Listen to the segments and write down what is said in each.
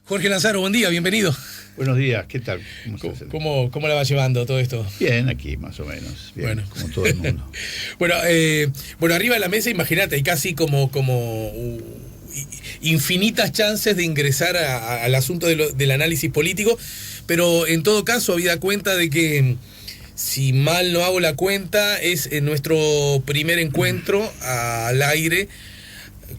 Jorge Lanzaro, buen día, bienvenido. Buenos días, ¿qué tal? ¿Cómo la va llevando todo esto? Bien, aquí más o menos, bien, bueno, como todo el mundo. Bueno, arriba de la mesa, imagínate, hay casi como infinitas chances de ingresar al asunto del análisis político, pero en todo caso habida cuenta de que, si mal no hago la cuenta, es nuestro primer encuentro al aire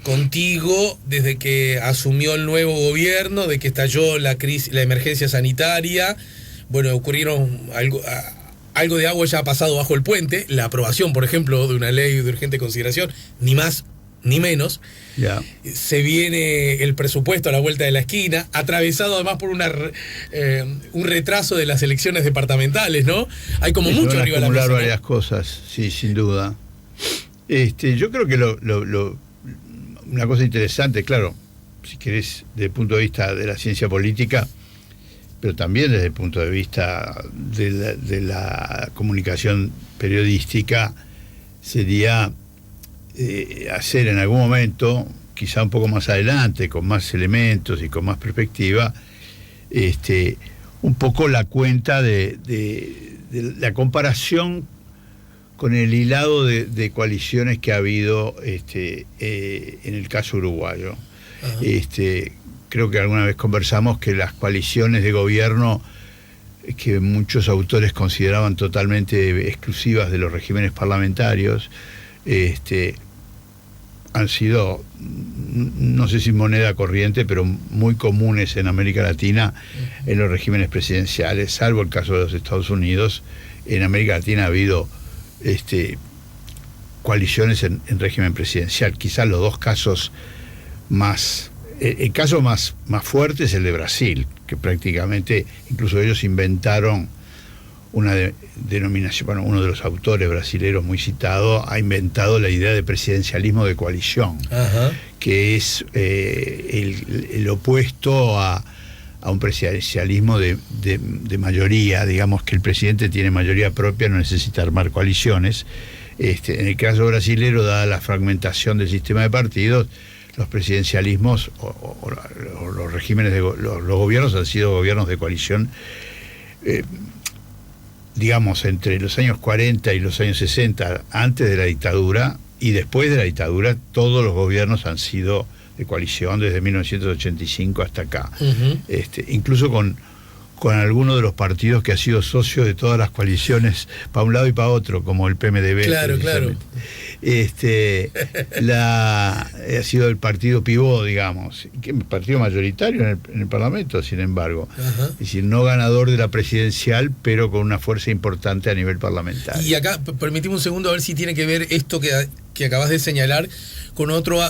contigo desde que asumió el nuevo gobierno, de que estalló la crisis, la emergencia sanitaria. Bueno, ocurrieron algo de agua ya ha pasado bajo el puente, la aprobación, por ejemplo, de una ley de urgente consideración, ni más ni menos. Ya. Se viene el presupuesto a la vuelta de la esquina, atravesado además por un retraso de las elecciones departamentales, ¿no? Hay como mucho arriba de la mesa, ¿no? Varias cosas, sí, sin duda. Yo creo que una cosa interesante, claro, si querés, desde el punto de vista de la ciencia política, pero también desde el punto de vista de la comunicación periodística, sería hacer en algún momento, quizá un poco más adelante, con más elementos y con más perspectiva, un poco la cuenta de la comparación con el hilado de coaliciones que ha habido en el caso uruguayo. Creo que alguna vez conversamos que las coaliciones de gobierno que muchos autores consideraban totalmente exclusivas de los regímenes parlamentarios, han sido, no sé si moneda corriente, pero muy comunes en América Latina en los regímenes presidenciales, salvo el caso de los Estados Unidos. En América Latina ha habido coaliciones en régimen presidencial. Quizás los dos casos más, el caso más fuerte es el de Brasil, que prácticamente incluso ellos inventaron una denominación. Bueno, uno de los autores brasileños muy citado ha inventado la idea de presidencialismo de coalición. Ajá. Que es el opuesto a un presidencialismo de mayoría. Digamos que el presidente tiene mayoría propia, no necesita armar coaliciones. En el caso brasileño, dada la fragmentación del sistema de partidos, los presidencialismos o los regímenes los gobiernos han sido gobiernos de coalición, digamos, entre los años 40 y los años 60, antes de la dictadura, y después de la dictadura, todos los gobiernos han sido de coalición desde 1985 hasta acá. Uh-huh. Incluso con algunos de los partidos que ha sido socio de todas las coaliciones, para un lado y para otro, como el PMDB. Claro. Ha sido el partido pivot, digamos, que es partido mayoritario en el Parlamento, sin embargo. Uh-huh. Es decir, no ganador de la presidencial, pero con una fuerza importante a nivel parlamentario. Y acá, permitime un segundo a ver si tiene que ver esto que acabas de señalar con otro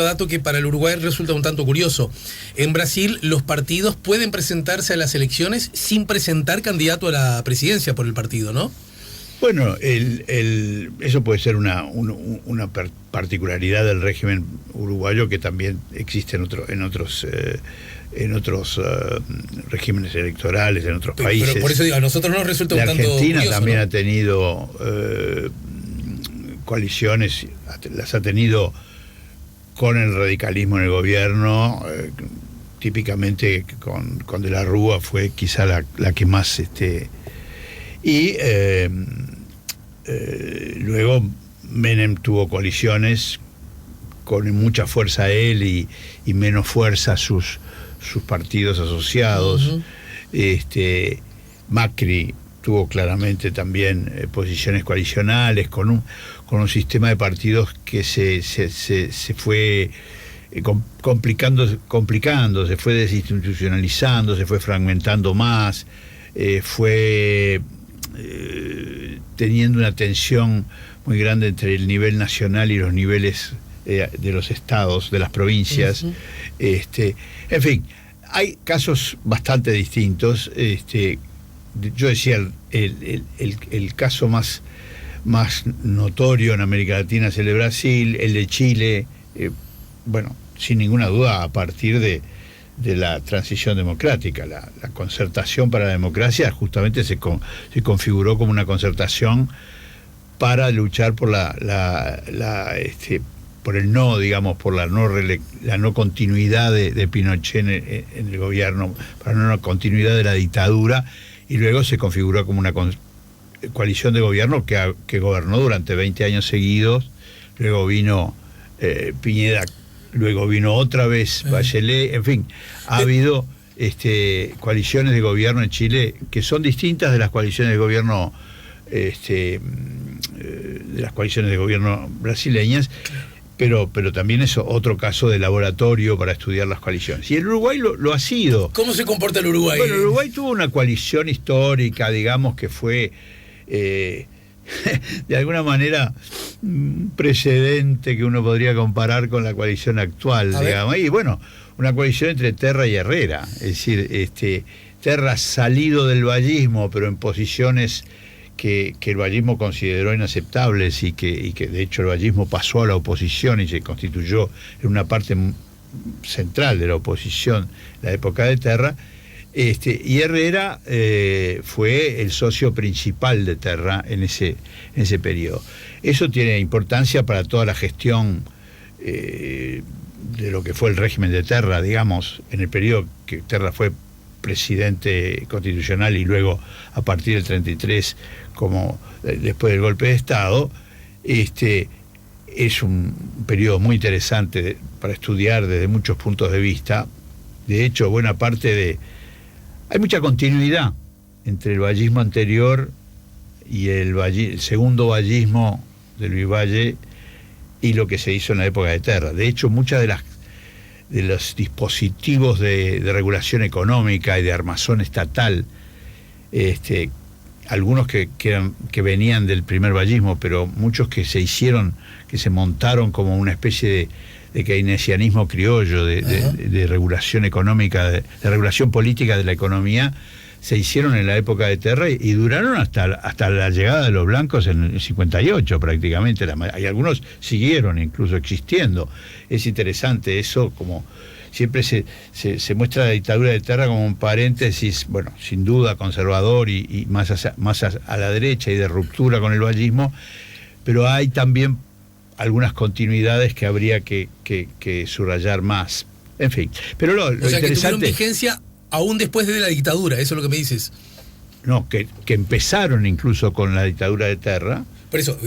dato que para el Uruguay resulta un tanto curioso. En Brasil, los partidos pueden presentarse a las elecciones sin presentar candidato a la presidencia por el partido, ¿no? Bueno, eso puede ser una particularidad del régimen uruguayo que también existe en otros regímenes electorales, en otros países. Pero por eso digo, a nosotros nos resulta un tanto Argentina curioso, también, ¿no? Ha tenido coaliciones, las ha tenido con el radicalismo en el gobierno, típicamente con De la Rúa fue quizá la que más y luego Menem tuvo coaliciones con mucha fuerza él y menos fuerza sus partidos asociados. Uh-huh. Macri tuvo claramente también posiciones coalicionales con un sistema de partidos que se fue complicando, se fue desinstitucionalizando, se fue fragmentando más, fue teniendo una tensión muy grande entre el nivel nacional y los niveles de los estados, de las provincias. Uh-huh. En fin, hay casos bastante distintos. Yo decía, el caso más notorio en América Latina es el de Brasil, el de Chile, bueno, sin ninguna duda a partir de la transición democrática. La concertación para la democracia justamente se configuró como una concertación para luchar por por el no, digamos, por la no continuidad de Pinochet en el gobierno, para la no continuidad de la dictadura, y luego se configuró como una coalición de gobierno que gobernó durante 20 años seguidos. Luego vino Piñera, luego vino otra vez Bachelet, en fin, ha habido coaliciones de gobierno en Chile que son distintas de las coaliciones de gobierno brasileñas, pero también es otro caso de laboratorio para estudiar las coaliciones. Y el Uruguay lo ha sido. ¿Cómo se comporta el Uruguay? Bueno, el Uruguay tuvo una coalición histórica, digamos, que fue de alguna manera un precedente que uno podría comparar con la coalición actual, digamos. Y bueno, una coalición entre Terra y Herrera, es decir, Terra salido del vallismo, pero en posiciones que el vallismo consideró inaceptables y que de hecho el vallismo pasó a la oposición y se constituyó en una parte central de la oposición en la época de Terra. Y Herrera fue el socio principal de Terra en ese periodo. Eso tiene importancia para toda la gestión de lo que fue el régimen de Terra, digamos, en el periodo que Terra fue presidente constitucional y luego a partir del 33 como después del golpe de Estado. Es un periodo muy interesante para estudiar desde muchos puntos de vista. De hecho, buena parte hay mucha continuidad entre el vallismo anterior y el segundo vallismo de Luis Valle y lo que se hizo en la época de Terra. De hecho, muchas de los dispositivos de regulación económica y de armazón estatal, algunos que venían del primer vallismo, pero muchos que se montaron como una especie de keynesianismo criollo, de regulación económica, de regulación política de la economía, se hicieron en la época de Terra y duraron hasta la llegada de los blancos en el 58 prácticamente. Hay algunos siguieron incluso existiendo. Es interesante eso, como siempre se muestra la dictadura de Terra como un paréntesis, bueno, sin duda conservador y más a la derecha y de ruptura con el vallismo, pero hay también algunas continuidades que habría que subrayar más. En fin, pero lo interesante... que tuvieron vigencia aún después de la dictadura, eso es lo que me dices. No, que empezaron incluso con la dictadura de Terra. Por eso,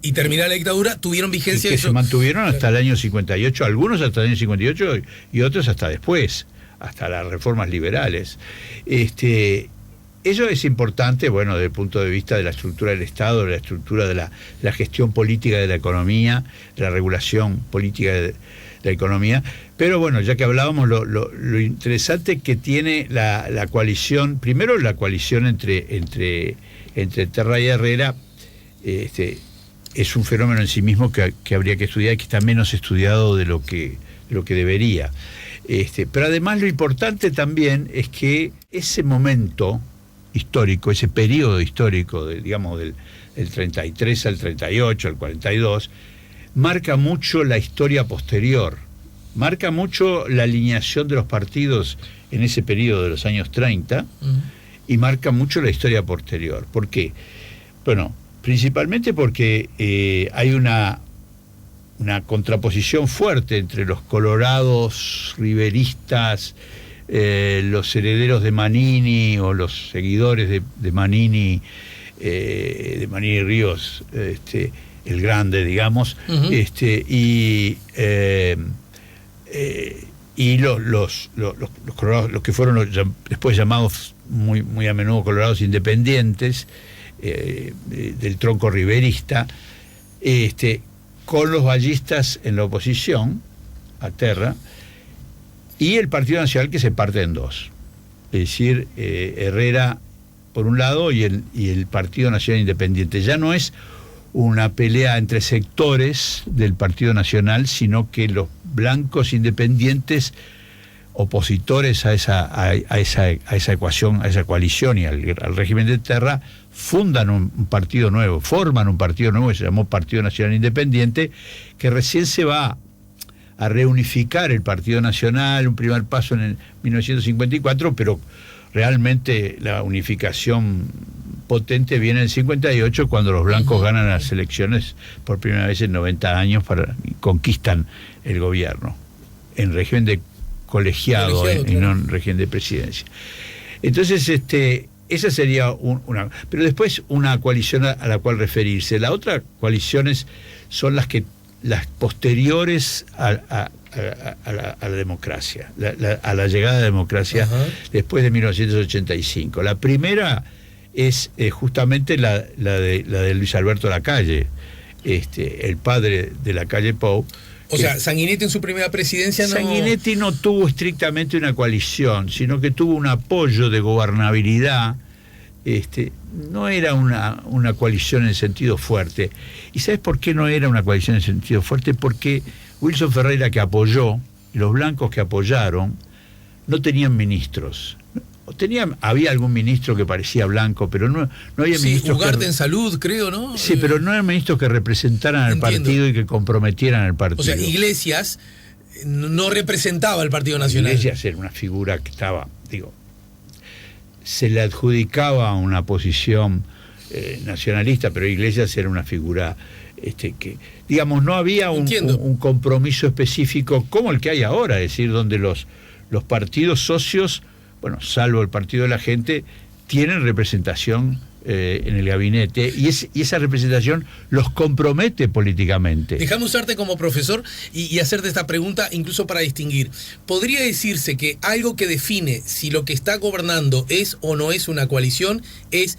y termina la dictadura, tuvieron vigencia... Y que se mantuvieron hasta el año 58, algunos hasta el año 58 y otros hasta después, hasta las reformas liberales. Eso es importante, bueno, desde el punto de vista de la estructura del Estado, de la estructura de la gestión política de la economía, de la regulación política de la economía. Pero bueno, ya que hablábamos, lo interesante que tiene la coalición, primero la coalición entre Terra y Herrera, es un fenómeno en sí mismo que habría que estudiar y que está menos estudiado de lo que debería. Pero además lo importante también es que ese momento histórico, ese periodo histórico, digamos, del 33 al 38, al 42, marca mucho la historia posterior, marca mucho la alineación de los partidos en ese periodo de los años 30 y marca mucho la historia posterior. ¿Por qué? Bueno, principalmente porque hay una contraposición fuerte entre los colorados riveristas, los herederos de Manini o los seguidores de Manini Ríos, el Grande, digamos, y los colorados, los que fueron después llamados muy a menudo colorados independientes, del tronco riverista, con los vallistas en la oposición a Terra, y el Partido Nacional, que se parte en dos. Es decir, Herrera por un lado y el Partido Nacional Independiente. Ya no es una pelea entre sectores del Partido Nacional, sino que los blancos independientes, opositores a esa ecuación, a esa coalición y al régimen de Terra, forman un partido nuevo, que se llamó Partido Nacional Independiente, que recién se va a reunificar el Partido Nacional, un primer paso en el 1954, pero realmente la unificación potente viene en el 58, cuando los blancos ganan las elecciones por primera vez en 90 años conquistan el gobierno, en régimen de colegiado y no en régimen de presidencia. Entonces, esa sería una... Pero después una coalición a la cual referirse. La otra coaliciones son las posteriores a la democracia, a la llegada de la democracia. Ajá. Después de 1985. La primera es justamente la de Luis Alberto Lacalle, el padre de Lacalle Pou. O sea, Sanguinetti en su primera presidencia no... Sanguinetti no tuvo estrictamente una coalición, sino que tuvo un apoyo de gobernabilidad. No era una coalición en sentido fuerte. ¿Y sabes por qué no era una coalición en sentido fuerte? Porque Wilson Ferreira, que apoyó, y los blancos que apoyaron, no tenían ministros. Había algún ministro que parecía blanco, pero no había ministros. Ugarte en salud, creo, ¿no? Sí, pero no eran ministros que representaran al partido y que comprometieran al partido. O sea, Iglesias no representaba al Partido Nacional. Iglesias era una figura que estaba, se le adjudicaba una posición nacionalista, pero Iglesias era una figura que, digamos, no había un compromiso específico como el que hay ahora, es decir, donde los partidos socios, bueno, salvo el Partido de la Gente, tienen representación en el gabinete y esa representación los compromete políticamente. Déjame usarte como profesor y hacerte esta pregunta incluso para distinguir. ¿Podría decirse que algo que define si lo que está gobernando es o no es una coalición es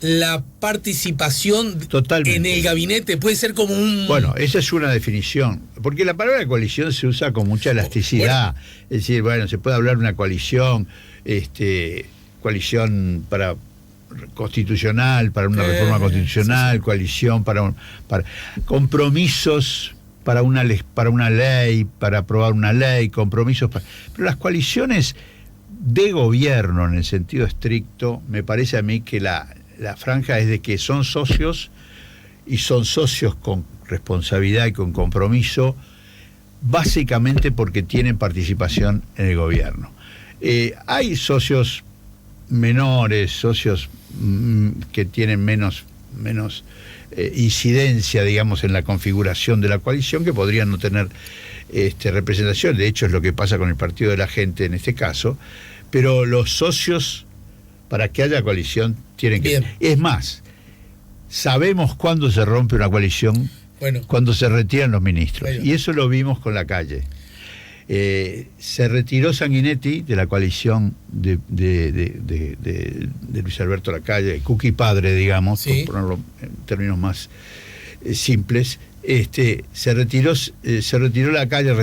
la participación totalmente en el gabinete? Puede ser como un... Bueno, esa es una definición, porque la palabra coalición se usa con mucha elasticidad. Bueno. Es decir, bueno, se puede hablar de una coalición, coalición para constitucional, para una reforma constitucional, sí. Coalición para compromisos para una ley, para aprobar una ley, compromisos pero las coaliciones de gobierno en el sentido estricto, me parece a mí que la franja es de que son socios y son socios con responsabilidad y con compromiso, básicamente porque tienen participación en el gobierno. Hay socios menores, socios que tienen menos incidencia, digamos, en la configuración de la coalición, que podrían no tener representación. De hecho, es lo que pasa con el Partido de la Gente en este caso. Pero los socios, para que haya coalición, tienen que... Bien. Es más, sabemos cuándo se rompe una coalición, cuando se retiran los ministros. Y eso lo vimos con Lacalle. Se retiró Sanguinetti de la coalición de Luis Alberto Lacalle, Cuqui padre, digamos, sí, por ponerlo en términos más simples. Se retiró Lacalle,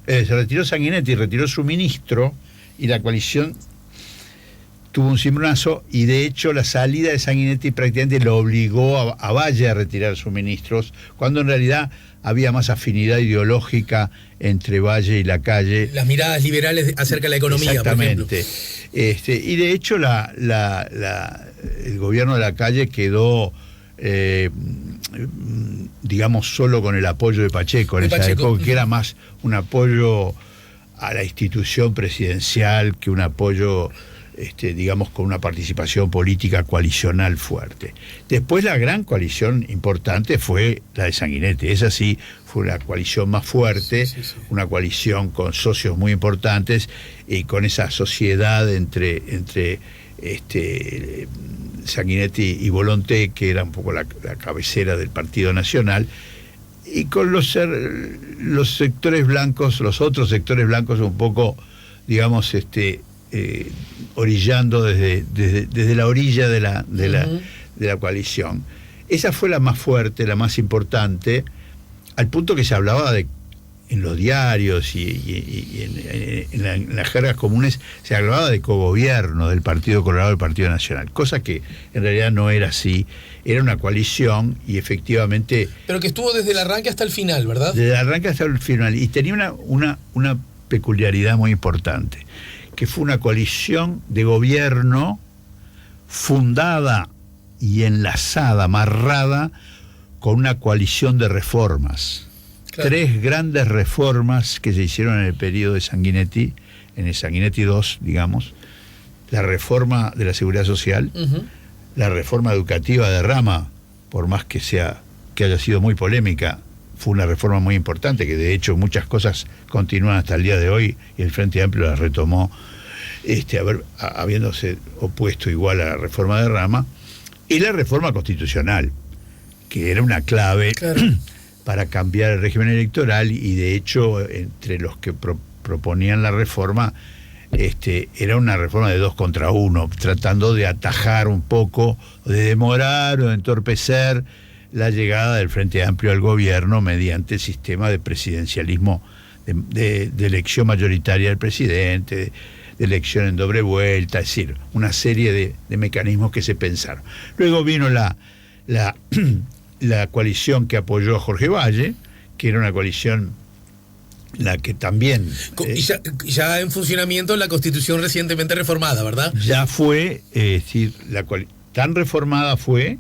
se retiró Sanguinetti, retiró su ministro, y la coalición tuvo un cimbronazo, y de hecho la salida de Sanguinetti prácticamente lo obligó a Valle a retirar sus ministros, cuando en realidad había más afinidad ideológica entre Valle y Lacalle. Las miradas liberales acerca de la economía, exactamente, por ejemplo. Y de hecho el gobierno de Lacalle quedó, digamos, solo con el apoyo de Pacheco en esa época, que era más un apoyo a la institución presidencial que un apoyo, digamos, con una participación política coalicional fuerte. Después la gran coalición importante fue la de Sanguinetti. Esa sí fue la coalición más fuerte, sí. Una coalición con socios muy importantes y con esa sociedad entre Sanguinetti y Volonté, que era un poco la cabecera del Partido Nacional, y con los sectores blancos, los otros sectores blancos un poco, digamos, orillando desde la orilla de la coalición. Esa fue la más fuerte, la más importante, al punto que se hablaba en los diarios y en las jergas comunes se hablaba de cogobierno del Partido Colorado y del Partido Nacional, cosa que en realidad no era así. Era una coalición y efectivamente... Pero que estuvo desde el arranque hasta el final, ¿verdad? Desde el arranque hasta el final, y tenía una peculiaridad muy importante, que fue una coalición de gobierno fundada y enlazada, amarrada con una coalición de reformas. Claro. 3 grandes reformas que se hicieron en el periodo de Sanguinetti, en el Sanguinetti II, digamos: la reforma de la seguridad social, la reforma educativa de Rama, por más que haya sido muy polémica, fue una reforma muy importante, que de hecho muchas cosas continúan hasta el día de hoy, y el Frente Amplio las retomó, habiéndose opuesto igual a la reforma de Rama, y la reforma constitucional, que era una clave, claro, para cambiar el régimen electoral, y de hecho entre los que proponían la reforma, era una reforma de 2 contra 1, tratando de atajar un poco, de demorar o de entorpecer la llegada del Frente Amplio al gobierno mediante el sistema de presidencialismo, de elección mayoritaria del presidente, de elección en doble vuelta, es decir, una serie de mecanismos que se pensaron. Luego vino la coalición que apoyó a Jorge Valle, que era una coalición la que también... Y ya en funcionamiento la Constitución recientemente reformada, ¿verdad? Ya fue, es decir, tan reformada fue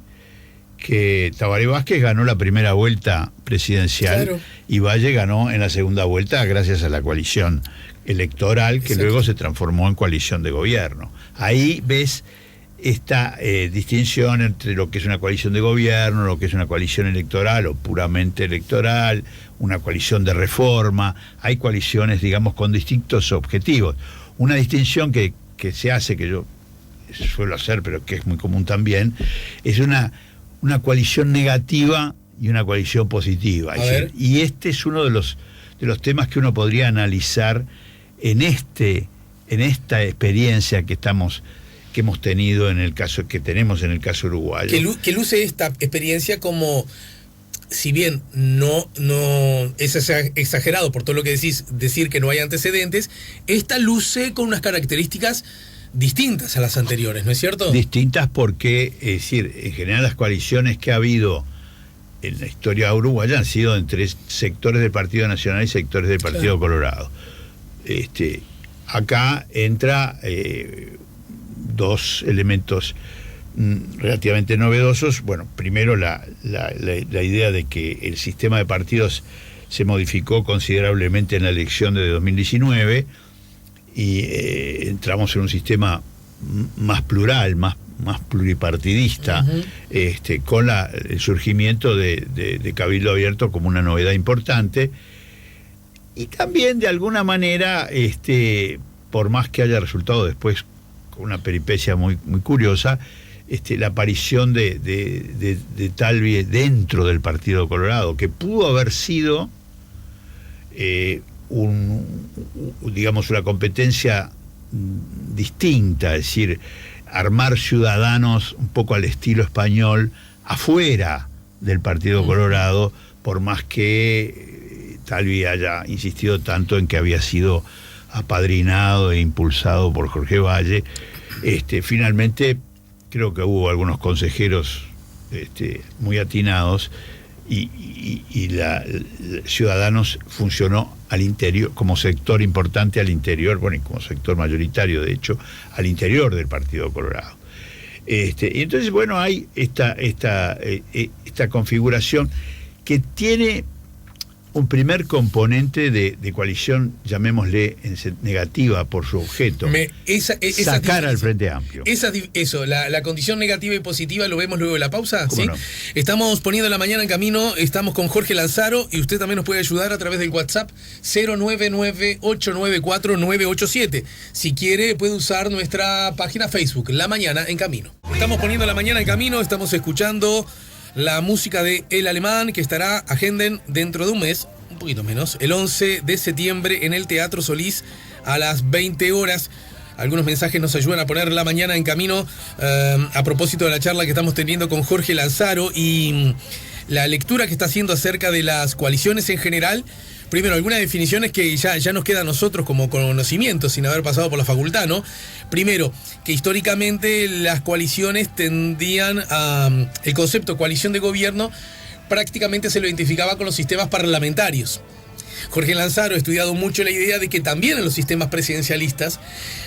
que Tabaré Vázquez ganó la primera vuelta presidencial, claro, y Valle ganó en la segunda vuelta gracias a la coalición electoral, que exacto, luego se transformó en coalición de gobierno. Ahí ves esta distinción entre lo que es una coalición de gobierno, lo que es una coalición electoral o puramente electoral, una coalición de reforma. Hay coaliciones, digamos, con distintos objetivos. Una distinción que se hace, que yo suelo hacer, pero que es muy común también, es una coalición negativa y una coalición positiva. Y este es uno de los temas que uno podría analizar en esta experiencia que hemos tenido que tenemos en el caso uruguayo. Que luce esta experiencia como, si bien no es exagerado por todo lo que decís, decir que no hay antecedentes, esta luce con unas características distintas a las anteriores, ¿no es cierto? Distintas porque, es decir, en general las coaliciones que ha habido en la historia uruguaya han sido entre sectores del Partido Nacional y sectores del Partido, claro, Colorado. Acá entra 2 elementos relativamente novedosos. Bueno, primero la idea de que el sistema de partidos se modificó considerablemente en la elección de 2019 y entramos en un sistema más plural, más pluripartidista, uh-huh, con el surgimiento de Cabildo Abierto como una novedad importante. Y también, de alguna manera, por más que haya resultado después con una peripecia muy, muy curiosa, la aparición de Talvi dentro del Partido Colorado, que pudo haber sido digamos, una competencia distinta, es decir, armar ciudadanos un poco al estilo español afuera del Partido Colorado, por más que Talvi haya insistido tanto en que había sido apadrinado e impulsado por Jorge Valle. Finalmente creo que hubo algunos consejeros muy atinados y Ciudadanos funcionó al interior, como sector importante al interior, bueno, y como sector mayoritario, de hecho, al interior del Partido Colorado. Y entonces, bueno, hay esta configuración que tiene un primer componente de coalición, llamémosle negativa por su objeto, sacar al Frente Amplio. La condición negativa y positiva lo vemos luego de la pausa, ¿sí? No. Estamos poniendo la mañana en camino, estamos con Jorge Lanzaro y usted también nos puede ayudar a través del WhatsApp 099-894-987. Si quiere puede usar nuestra página Facebook, La Mañana en Camino. Estamos poniendo La Mañana en Camino, estamos escuchando la música de El Alemán, que estará, agenden, dentro de un mes, un poquito menos, el 11 de septiembre en el Teatro Solís a las 20 horas. Algunos mensajes nos ayudan a poner La Mañana en Camino a propósito de la charla que estamos teniendo con Jorge Lanzaro y la lectura que está haciendo acerca de las coaliciones en general. Primero, algunas definiciones que ya nos queda a nosotros como conocimiento sin haber pasado por la facultad, ¿no? Primero, que históricamente las coaliciones tendían a... El concepto coalición de gobierno prácticamente se lo identificaba con los sistemas parlamentarios. Jorge Lanzaro ha estudiado mucho la idea de que también en los sistemas presidencialistas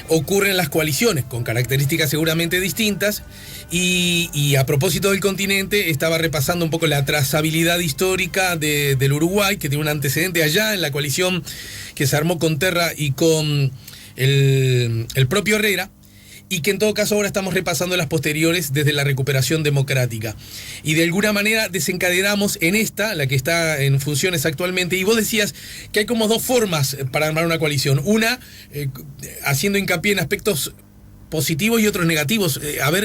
ocurren las coaliciones, con características seguramente distintas, y a propósito del continente, estaba repasando un poco la trazabilidad histórica del Uruguay, que tiene un antecedente allá en la coalición que se armó con Terra y con el propio Herrera, y que en todo caso ahora estamos repasando las posteriores desde la recuperación democrática. Y de alguna manera desencadenamos en esta, la que está en funciones actualmente, y vos decías que hay como dos formas para armar una coalición. Una, haciendo hincapié en aspectos positivos y otros negativos.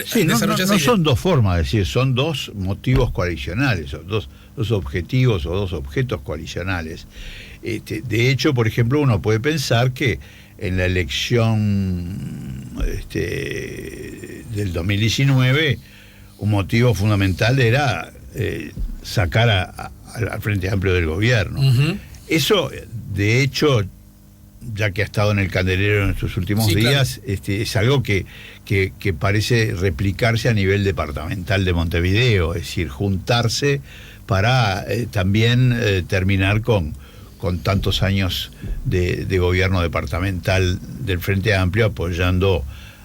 Sí, no son dos formas, es decir, son dos motivos coalicionales, dos objetivos o dos objetos coalicionales. De hecho, por ejemplo, uno puede pensar que en la elección del 2019 un motivo fundamental era sacar al Frente Amplio del gobierno. Uh-huh. Eso, de hecho, ya que ha estado en el candelero en estos últimos días, claro, es algo que parece replicarse a nivel departamental de Montevideo, es decir, juntarse para también terminar con tantos años de gobierno departamental del Frente Amplio,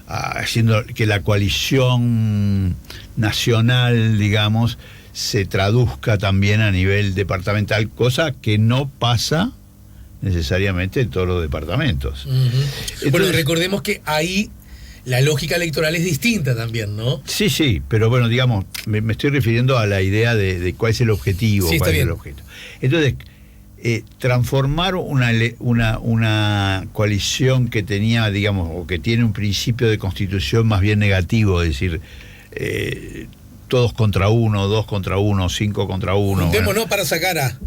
haciendo que la coalición nacional, digamos, se traduzca también a nivel departamental, cosa que no pasa necesariamente en todos los departamentos. Uh-huh. Entonces, bueno, recordemos que ahí la lógica electoral es distinta también, ¿no? Sí, pero bueno, digamos, me estoy refiriendo a la idea de cuál es el objetivo, sí, cuál es el objeto. Entonces, transformar una coalición que tenía, digamos, o que tiene un principio de constitución más bien negativo, es decir, todos contra uno, 2 contra 1, 5 contra 1. Juntémonos, bueno, para sacar a...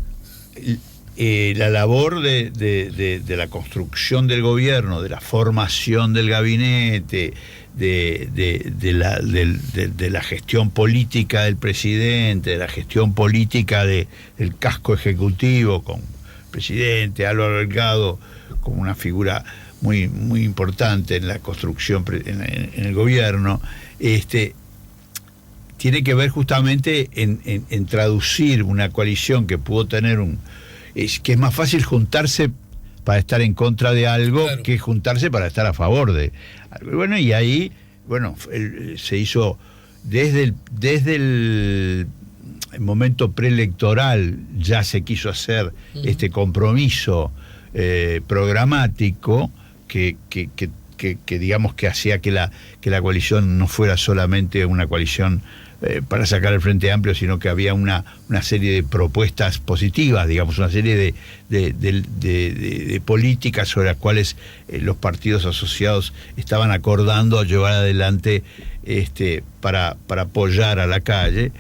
la labor de la construcción del gobierno, de la formación del gabinete, de la gestión política del presidente, de la gestión política del casco ejecutivo, con el presidente Álvaro Delgado como una figura muy, muy importante en la construcción en el gobierno, tiene que ver justamente en traducir una coalición que pudo tener que es más fácil juntarse para estar en contra de algo, claro, que juntarse para estar a favor de algo. Bueno, y ahí, se hizo desde el momento preelectoral, ya se quiso hacer este compromiso programático que digamos que hacía que la coalición no fuera solamente una coalición para sacar el Frente Amplio, sino que había una serie de propuestas positivas, digamos, una serie de políticas sobre las cuales los partidos asociados estaban acordando llevar adelante para apoyar a la calle,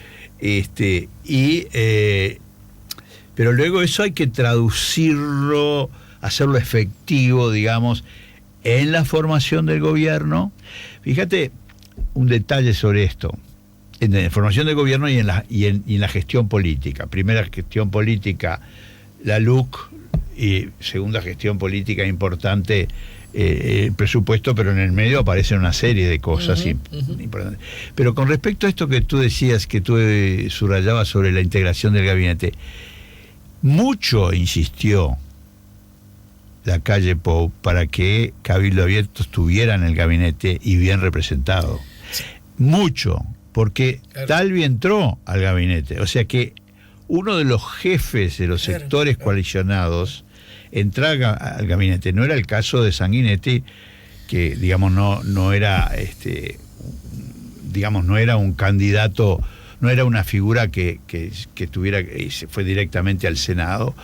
pero luego eso hay que traducirlo, hacerlo efectivo, digamos, en la formación del gobierno. Fíjate un detalle sobre esto. En la formación del gobierno y en la gestión política. Primera gestión política, la LUC, y segunda gestión política importante, el presupuesto, pero en el medio aparecen una serie de cosas importantes. Pero con respecto a esto que tú decías, que tú subrayabas sobre la integración del gabinete, mucho insistió la calle Pou para que Cabildo Abierto estuviera en el gabinete y bien representado. Mucho. Porque claro, Talvi entró al gabinete, o sea que uno de los jefes de los sectores coalicionados entraba al gabinete. No era el caso de Sanguinetti, que digamos no era no era un candidato, no era una figura que tuviera, se fue directamente al Senado,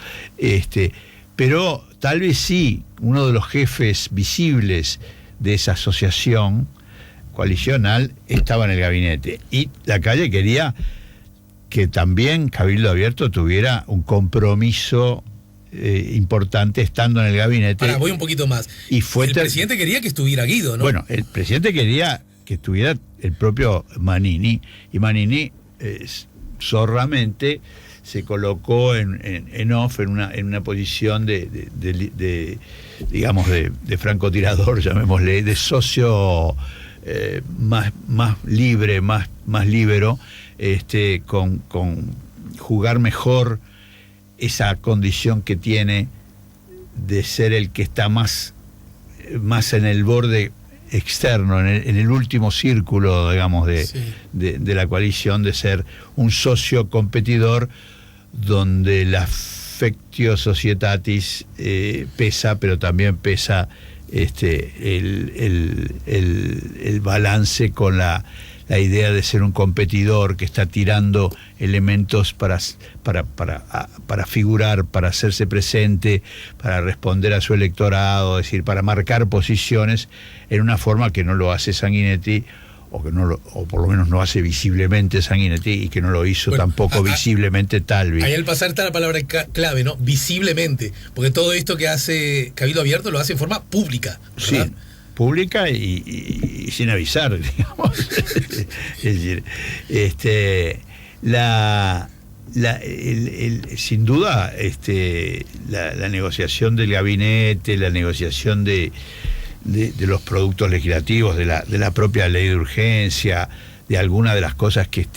pero tal vez sí, uno de los jefes visibles de esa asociación coalicional estaba en el gabinete, y la calle quería que también Cabildo Abierto tuviera un compromiso importante estando en el gabinete. Ahora voy un poquito más. El presidente quería que estuviera Guido, ¿no? Bueno, el presidente quería que estuviera el propio Manini, y Manini zorramente se colocó en off, en una posición de francotirador, llamémosle, de socio más libre, más líbero, con jugar mejor esa condición que tiene de ser el que está más en el borde externo, en el último círculo, digamos, de la coalición, de ser un socio competidor donde la affectio societatis pesa, pero también pesa el balance con la idea de ser un competidor que está tirando elementos para figurar, para hacerse presente, para responder a su electorado, es decir, para marcar posiciones en una forma que no lo hace Sanguinetti, o por lo menos no hace visiblemente Sanguinetti, y que no lo hizo tampoco visiblemente Talvi. Ahí al pasar está la palabra clave, ¿no? Visiblemente, porque todo esto que hace Cabildo Abierto lo hace en forma pública, ¿verdad? Sí, pública y sin avisar, digamos. Es decir, sin duda, la negociación del gabinete, la negociación de los productos legislativos, de la propia ley de urgencia, de algunas de las cosas que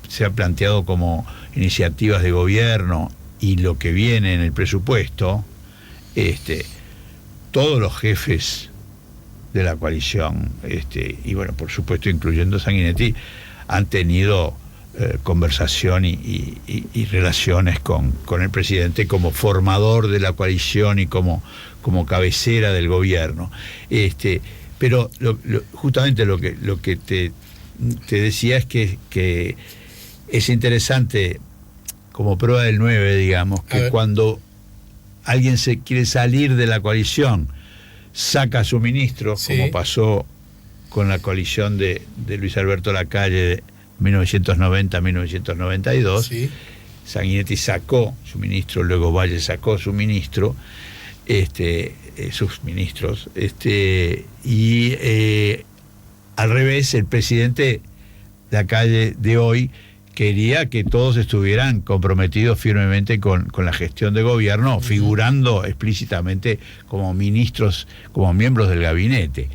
se han planteado como iniciativas de gobierno, y lo que viene en el presupuesto, todos los jefes de la coalición, y bueno, por supuesto incluyendo Sanguinetti, han tenido conversación y relaciones con el presidente como formador de la coalición y como cabecera del gobierno. Pero justamente lo que te decía es que es interesante, como prueba del 9, digamos, que cuando alguien se quiere salir de la coalición, saca a su ministro, sí, como pasó con la coalición de Luis Alberto Lacalle de 1990-1992. Sí. Sanguinetti sacó su ministro, luego Valle sacó su ministro, sus ministros, y al revés, el presidente Lacalle de hoy quería que todos estuvieran comprometidos firmemente con la gestión de gobierno, figurando explícitamente como ministros, como miembros del gabinete.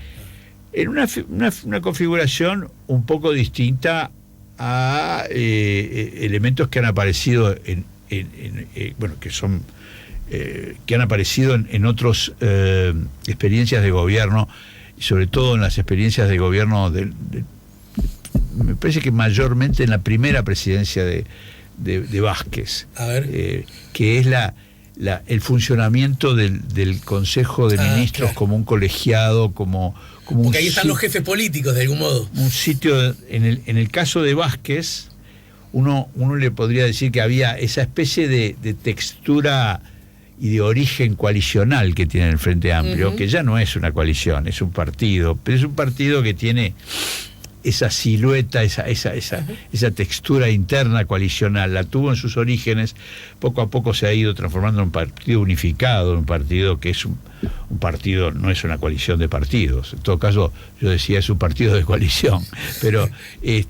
En una configuración un poco distinta a elementos que han aparecido que han aparecido en otras experiencias de gobierno, y sobre todo en las experiencias de gobierno me parece que mayormente en la primera presidencia de Vázquez, que es el funcionamiento del Consejo de Ministros, claro, como un colegiado, como porque ahí están los jefes políticos de algún modo. Un sitio, en el caso de Vázquez, uno le podría decir que había esa especie de textura y de origen coalicional que tiene el Frente Amplio, que ya no es una coalición, es un partido, pero es un partido que tiene esa silueta, esa textura interna coalicional. La tuvo en sus orígenes, poco a poco se ha ido transformando en un partido unificado, un partido que es un partido, no es una coalición de partidos. En todo caso, yo decía, es un partido de coalición, pero en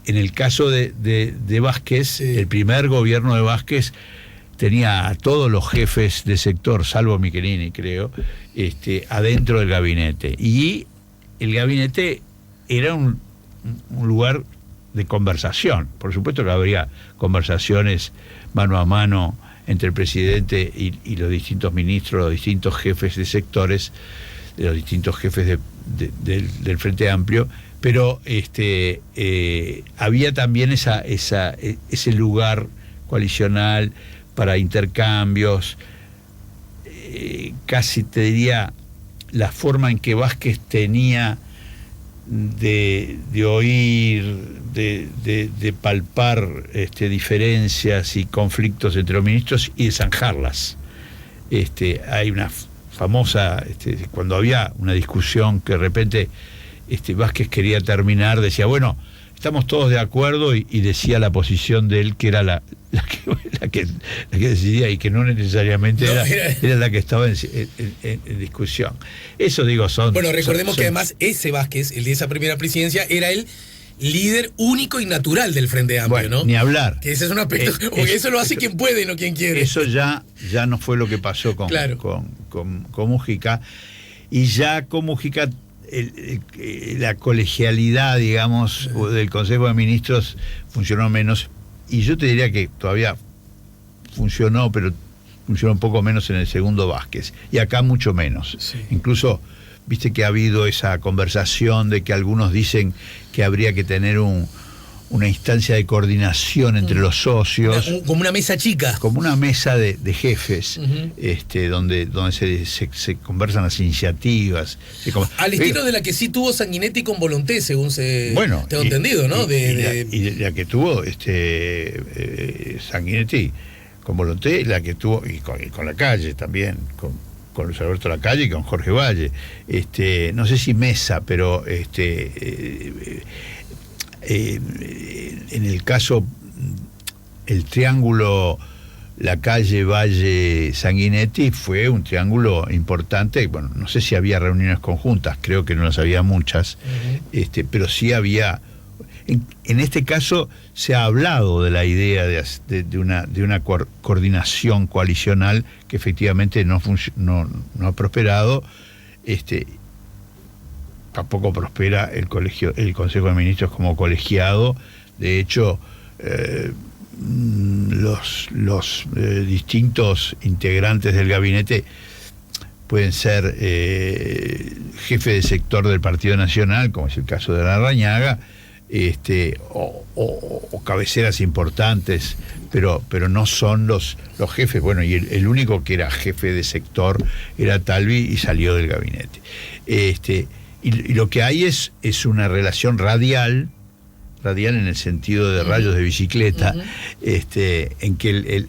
el caso de Vázquez, sí, el primer gobierno de Vázquez tenía a todos los jefes de sector, salvo Michelini, creo, adentro del gabinete, y el gabinete era un lugar de conversación. Por supuesto que habría conversaciones mano a mano entre el presidente y los distintos ministros, los distintos jefes de sectores, los distintos jefes del Frente Amplio, pero había también ese lugar coalicional para intercambios, casi te diría la forma en que Vázquez tenía de oír, de palpar diferencias y conflictos entre los ministros y de zanjarlas. Hay una famosa, cuando había una discusión que de repente Vázquez quería terminar, decía, bueno, estamos todos de acuerdo, y decía la posición de él, que era la que decidía, y que no necesariamente era la que estaba en discusión. Eso, digo, son... Bueno, recordemos que además ese Vázquez, el de esa primera presidencia, era el líder único y natural del Frente Amplio, bueno, ¿no? Ni hablar. Que ese es un aspecto, porque eso lo hace quien puede, no quien quiere. Eso ya no fue lo que pasó con Mújica, y ya con Mújica la colegialidad, digamos, del Consejo de Ministros funcionó menos, y yo te diría que todavía funcionó, pero funcionó un poco menos en el segundo Vázquez, y acá mucho menos. Sí. Incluso, viste que ha habido esa conversación de que algunos dicen que habría que tener un una instancia de coordinación entre los socios. Como una mesa chica. Como una mesa de jefes, donde se conversan las iniciativas. Al estilo de la que sí tuvo Sanguinetti con Volonté, según tengo entendido, ¿no? Y la que tuvo Sanguinetti con Volonté, la que tuvo, y con la calle también, con Luis Alberto Lacalle y con Jorge Valle. No sé si mesa, pero en el caso, el triángulo Lacalle, Valle, Sanguinetti fue un triángulo importante. Bueno, no sé si había reuniones conjuntas, creo que no las había muchas, pero sí había. En este caso se ha hablado de la idea de una coordinación coalicional que efectivamente no ha prosperado. Tampoco prospera el Consejo de Ministros como colegiado. De hecho, los distintos integrantes del gabinete pueden ser jefe de sector del Partido Nacional, como es el caso de Larrañaga, o cabeceras importantes, pero no son los jefes. Bueno, y el único que era jefe de sector era Talvi y salió del gabinete. Y lo que hay es una relación radial en el sentido de rayos de bicicleta, en que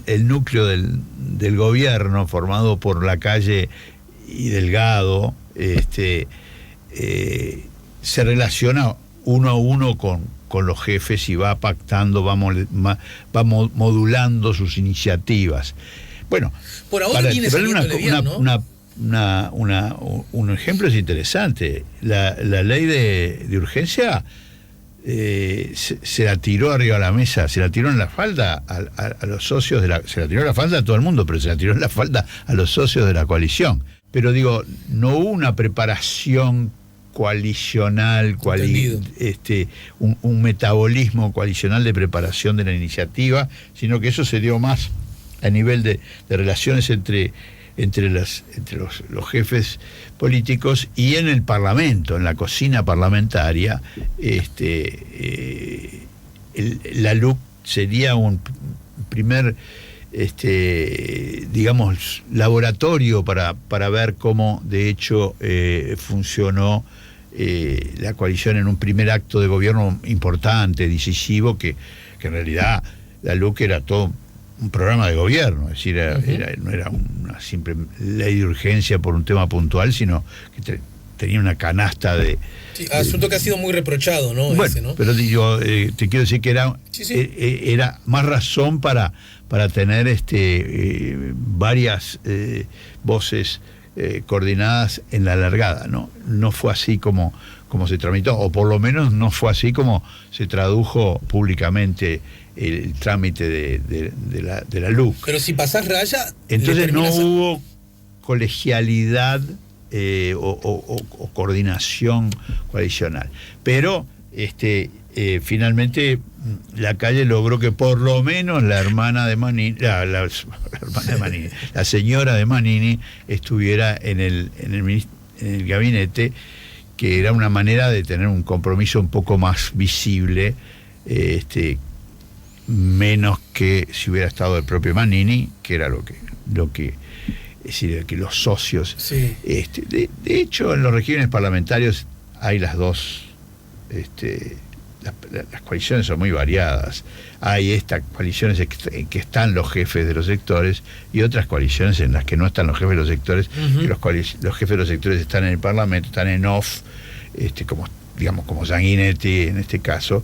el núcleo del gobierno, formado por Lacalle y Delgado, se relaciona uno a uno con los jefes y va pactando, va modulando sus iniciativas. Bueno, por ahora viene saliéndole bien, ¿no? Un ejemplo es interesante. La ley de urgencia se la tiró arriba a la mesa, se la tiró en la falda a los socios se la tiró en la falda a todo el mundo, pero se la tiró en la falda a los socios de la coalición. Pero digo, no hubo una preparación coalicional, un metabolismo coalicional de preparación de la iniciativa, sino que eso se dio más a nivel de relaciones entre los jefes políticos y en el Parlamento, en la cocina parlamentaria. La LUC sería un primer digamos laboratorio para ver cómo de hecho funcionó la coalición en un primer acto de gobierno importante, decisivo, que en realidad la LUC era todo un programa de gobierno, es decir, no era una simple ley de urgencia por un tema puntual, sino que tenía una canasta de... Sí, asunto que ha sido muy reprochado, ¿no? Bueno, ¿no? Pero yo te quiero decir que era más razón para tener varias voces coordinadas en la largada, ¿no? No fue así como se tramitó, o por lo menos no fue así como se tradujo públicamente el trámite de la LUC. Pero si pasás raya... Entonces no hubo colegialidad o coordinación coalicional. Pero finalmente Lacalle logró que por lo menos la hermana de Manini, la señora de Manini, estuviera en el gabinete, que era una manera de tener un compromiso un poco más visible, menos que si hubiera estado el propio Manini, que era lo que es decir, que los socios. Sí. De hecho, en los regímenes parlamentarios hay las dos, las coaliciones son muy variadas. Hay estas coaliciones en que están los jefes de los sectores y otras coaliciones en las que no están los jefes de los sectores, que los jefes de los sectores están en el Parlamento, están en off, como Sanguinetti en este caso.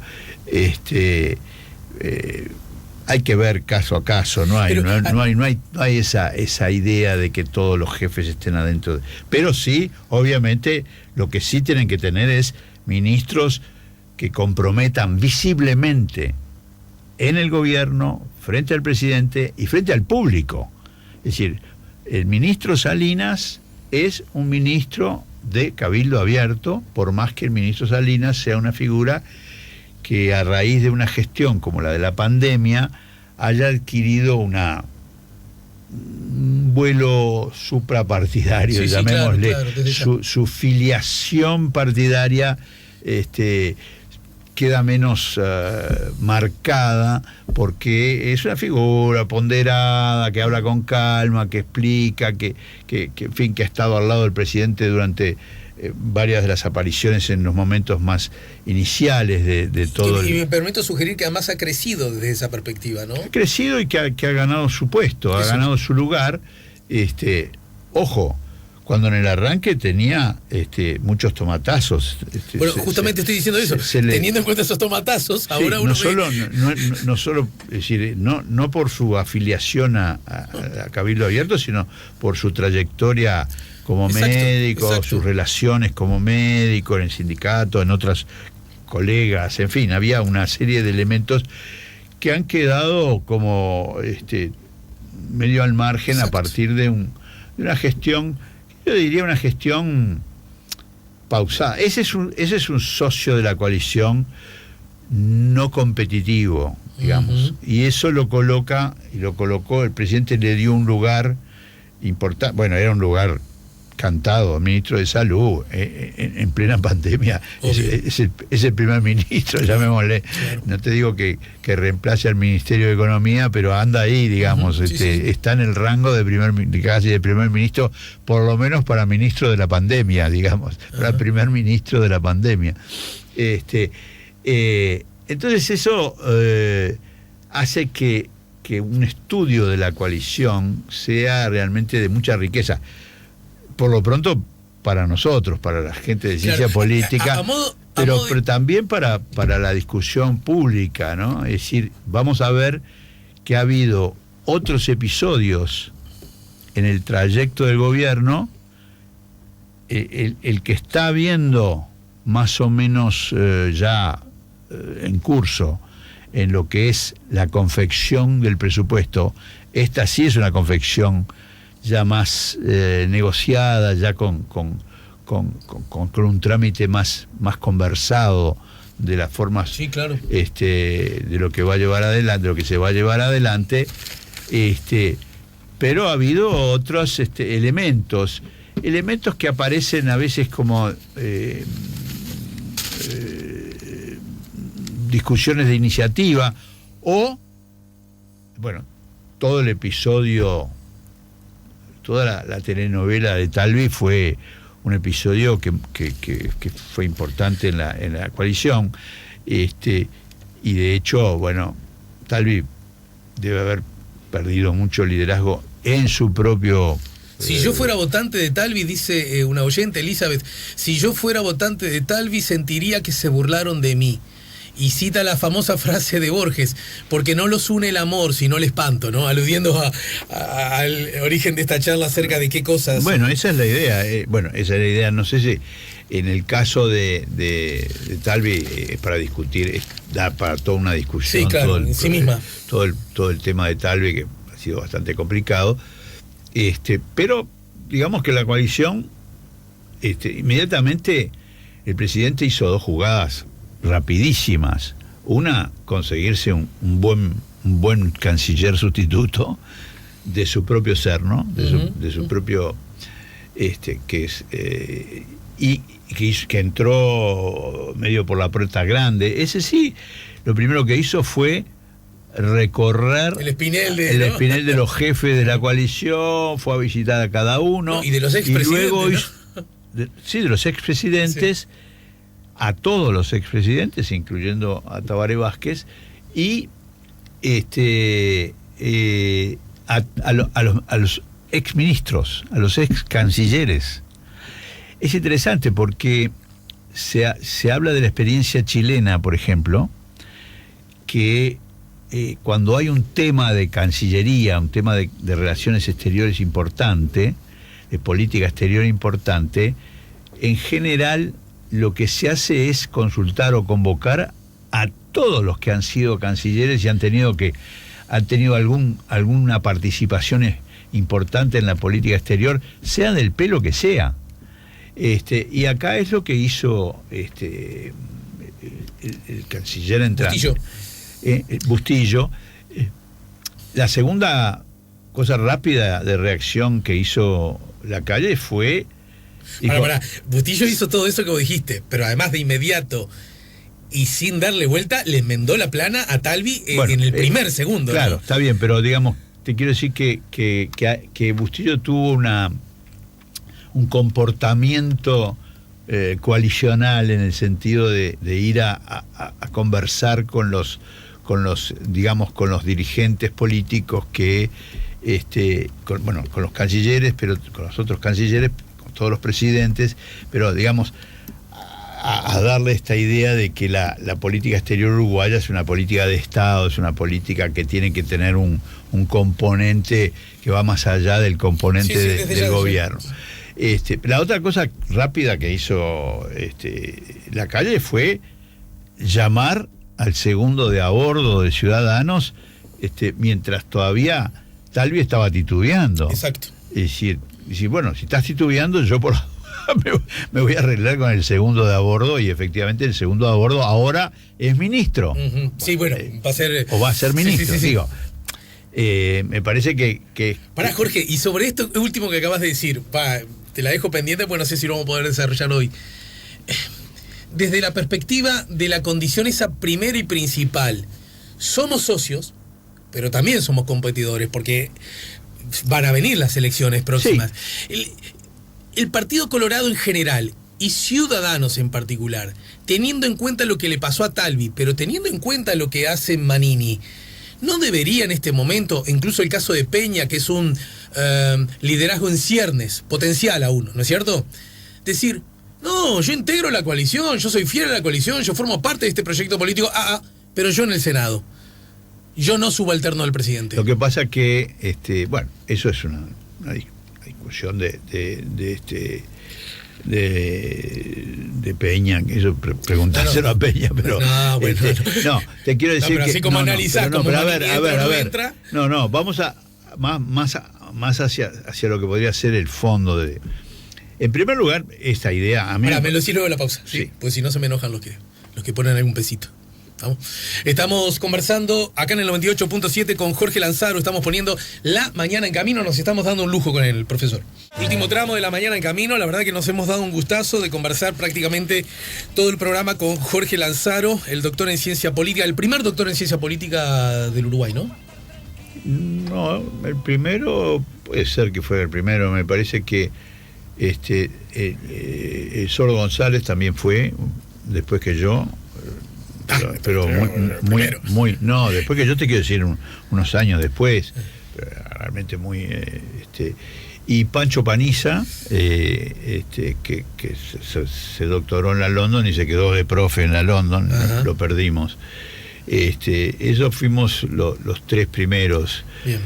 Hay que ver caso a caso, no hay esa idea de que todos los jefes estén adentro. Pero sí, obviamente, lo que sí tienen que tener es ministros que comprometan visiblemente en el gobierno, frente al presidente y frente al público. Es decir, el ministro Salinas es un ministro de cabildo abierto, por más que el ministro Salinas sea una figura que a raíz de una gestión como la de la pandemia haya adquirido un vuelo suprapartidario, llamémosle, claro, su filiación partidaria, que queda menos marcada, porque es una figura ponderada, que habla con calma, que explica, que en fin, que ha estado al lado del presidente durante varias de las apariciones en los momentos más iniciales de todo. Y me permito sugerir que además ha crecido desde esa perspectiva, ¿no? Ha crecido y que ha ganado su puesto, ha ganado su lugar. Ojo, cuando en el arranque tenía muchos tomatazos. Bueno, justamente estoy diciendo eso. Teniendo en cuenta esos tomatazos, ahora sí, uno no solo, es decir, no por su afiliación a Cabildo Abierto, sino por su trayectoria como médico, sus relaciones como médico en el sindicato, en otras colegas, en fin, había una serie de elementos que han quedado como medio al margen a partir de una gestión, yo diría una gestión pausada. Ese es un socio de la coalición no competitivo, digamos, y eso lo colocó, el presidente le dio un lugar importante, bueno, era un lugar cantado, ministro de Salud, en plena pandemia, es el primer ministro, llamémosle. Claro. No te digo que reemplace al Ministerio de Economía, pero anda ahí, digamos, está en el rango casi de primer ministro, por lo menos para ministro de la pandemia, digamos, para primer ministro de la pandemia. Entonces eso hace que un estudio de la coalición sea realmente de mucha riqueza. Por lo pronto, para nosotros, para la gente de ciencia política, pero también para la discusión pública, ¿no? Es decir, vamos a ver que ha habido otros episodios en el trayecto del gobierno, el que está viendo más o menos ya en curso en lo que es la confección del presupuesto. Esta sí es una confección ya más negociada, ya con un trámite más conversado de las formas, sí, claro, de lo que va a llevar adelante, de lo que se va a llevar adelante, pero ha habido otros elementos que aparecen a veces como discusiones de iniciativa, o bueno, todo el episodio, toda la telenovela de Talvi fue un episodio que fue importante en la coalición, y de hecho, bueno, Talvi debe haber perdido mucho liderazgo en su propio... Si yo fuera votante de Talvi, dice una oyente, Elizabeth, si yo fuera votante de Talvi sentiría que se burlaron de mí. Y cita la famosa frase de Borges, porque no los une el amor, sino el espanto, ¿no? Aludiendo al origen de esta charla acerca de qué cosas... Bueno, esa es la idea. No sé si en el caso de Talvi es para discutir, da para toda una discusión. Sí, claro, en sí misma. Todo el tema de Talvi, que ha sido bastante complicado. Pero digamos que la coalición, inmediatamente el presidente hizo dos jugadas rapidísimas. Una, conseguirse un buen canciller sustituto de su propio ser, ¿no? De su propio que es y que entró medio por la puerta grande. Ese sí, lo primero que hizo fue recorrer el espinel de los jefes de la coalición, fue a visitar a cada uno, y de los expresidentes, y luego de los expresidentes, sí, a todos los expresidentes, incluyendo a Tabaré Vázquez, y a los exministros, a los ex cancilleres. Es interesante porque se habla de la experiencia chilena, por ejemplo, que cuando hay un tema de Cancillería, un tema de relaciones exteriores importante, de política exterior importante, en general lo que se hace es consultar o convocar a todos los que han sido cancilleres y han tenido alguna participación importante en la política exterior, sea del pelo que sea. Y acá es lo que hizo el canciller entrante, Bustillo. La segunda cosa rápida de reacción que hizo Lacalle fue... Bustillo hizo todo eso que vos dijiste, pero además de inmediato y sin darle vuelta le enmendó la plana a Talvi Bueno, en el primer segundo. Claro, ¿no? está bien, pero digamos, te quiero decir que Bustillo tuvo un comportamiento coalicional en el sentido de ir a conversar con los dirigentes políticos que con los cancilleres, pero con los otros cancilleres, con todos los presidentes, pero digamos a darle esta idea de que la política exterior uruguaya es una política de Estado, es una política que tiene que tener un componente que va más allá del componente del gobierno. La otra cosa rápida que hizo Lacalle fue llamar al segundo de a bordo de Ciudadanos, mientras todavía Talvi estaba titubeando. Exacto. Es decir, bueno, si estás titubeando, yo me voy a arreglar con el segundo de a bordo, y efectivamente el segundo de a bordo ahora es ministro. Uh-huh. Sí, bueno, va a ser... O va a ser ministro, sí. Digo. Me parece que... Pará, Jorge, y sobre esto último que acabas de decir, te la dejo pendiente, pues no sé si lo vamos a poder desarrollar hoy. Desde la perspectiva de la condición esa primera y principal, somos socios, pero también somos competidores, porque van a venir las elecciones próximas. Sí. El Partido Colorado en general y Ciudadanos en particular, teniendo en cuenta lo que le pasó a Talvi, pero teniendo en cuenta lo que hace Manini, ¿no debería en este momento, incluso el caso de Peña, que es un liderazgo en ciernes, potencial aún, ¿no es cierto?, decir, no, yo integro la coalición, yo soy fiel a la coalición, yo formo parte de este proyecto político, pero yo en el Senado, yo no subalterno al presidente? Lo que pasa que, eso es una discusión de Peña, eso preguntárselo a Peña, pero no, te quiero decir pero así que como analizar, como a ver, entra. Vamos a más hacia lo que podría ser el fondo de. En primer lugar, esta idea a mí. Me lo decís luego de la pausa, sí, pues si no se me enojan los que ponen algún pesito. Estamos conversando acá en el 98.7 con Jorge Lanzaro, estamos poniendo La Mañana en Camino, nos estamos dando un lujo con el profesor. Último tramo de La Mañana en Camino, la verdad que nos hemos dado un gustazo de conversar prácticamente todo el programa con Jorge Lanzaro, el doctor en ciencia política, el primer doctor en ciencia política del Uruguay, ¿no? No, el primero, puede ser que fuera el primero, me parece que el Sordo González también fue, después que yo... Pero muy no, después que yo te quiero decir unos años después, pero realmente muy y Pancho Paniza, que se doctoró en la London y se quedó de profe en la London. Ajá. Lo perdimos. Esos fuimos los tres primeros. Bien.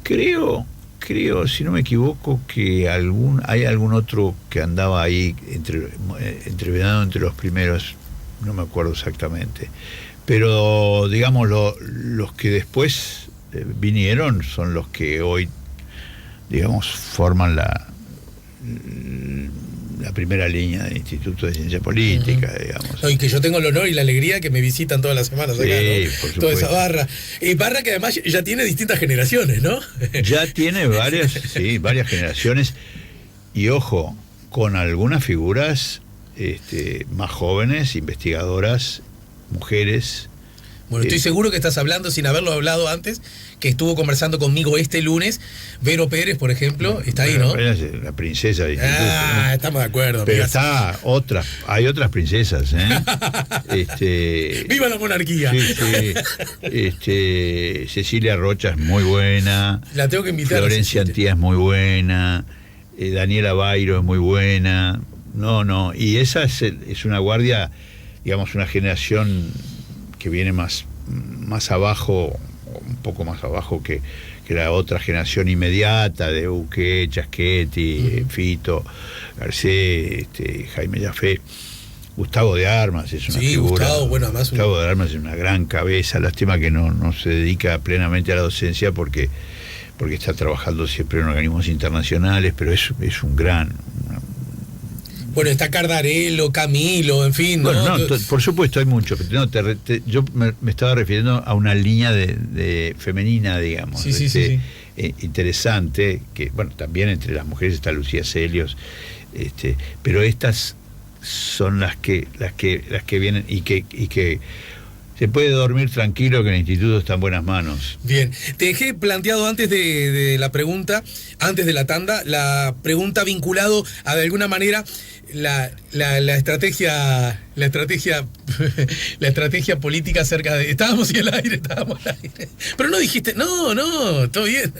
Creo, si no me equivoco, que hay algún otro que andaba ahí entreverado entre los primeros. No me acuerdo exactamente, pero digamos los que después vinieron son los que hoy, digamos, forman la primera línea del Instituto de Ciencia Política, digamos. Y que yo tengo el honor y la alegría que me visitan todas las semanas acá, sí, ¿no? Por supuesto. Toda esa barra. Barra que además ya tiene distintas generaciones, ¿no? Ya tiene varias generaciones, y ojo, con algunas figuras más jóvenes, investigadoras, mujeres. Bueno, estoy seguro que estás hablando, sin haberlo hablado antes, que estuvo conversando conmigo este lunes. Vero Pérez, por ejemplo, está ahí, ¿no? La princesa del instituto, ¿no? Estamos de acuerdo. Pero hay otras princesas, ¡Viva la monarquía! Sí. Cecilia Rocha es muy buena. La tengo que invitar. Florencia Antía es muy buena. Daniela Bairo es muy buena. No, y esa es una guardia, digamos, una generación que viene más abajo, un poco más abajo que la otra generación inmediata de Uque, Chaschetti, Fito, Garcés, Jaime Jafé. Gustavo de Armas es una figura. Gustavo de Armas es una gran cabeza, lástima que no se dedica plenamente a la docencia porque está trabajando siempre en organismos internacionales, pero es un gran... Bueno, está Cardarello, Camilo, en fin, ¿no? Bueno, por supuesto hay mucho. Yo me estaba refiriendo a una línea de femenina, digamos. Sí. Interesante, que bueno, también entre las mujeres está Lucía Celios, pero estas son las que vienen y que se puede dormir tranquilo que el instituto está en buenas manos. Bien, te dejé planteado antes de la pregunta, antes de la tanda, la pregunta vinculado a de alguna manera la estrategia la estrategia política acerca de... Estábamos al aire. Pero no dijiste, no, todo bien.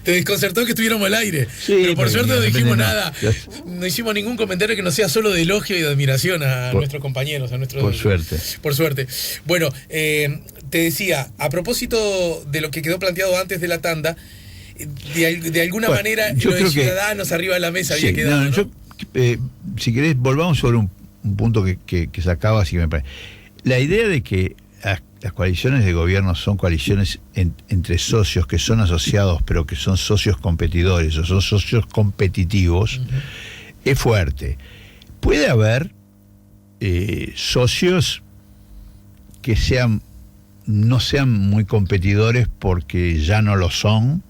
Te desconcertó que estuviéramos al aire. Sí, pero por suerte no dijimos nada. No. No hicimos ningún comentario que no sea solo de elogio y de admiración a nuestros compañeros, a nuestros... Por suerte. Por suerte. Bueno, te decía, a propósito de lo que quedó planteado antes de la tanda, de alguna manera lo de Ciudadanos arriba de la mesa había quedado, ¿no? Si querés, volvamos sobre un punto que sacabas y que me parece. La idea de que las coaliciones de gobierno son coaliciones entre socios que son asociados, pero que son socios competidores o son socios competitivos, es fuerte. Puede haber socios que no sean muy competidores porque ya no lo son.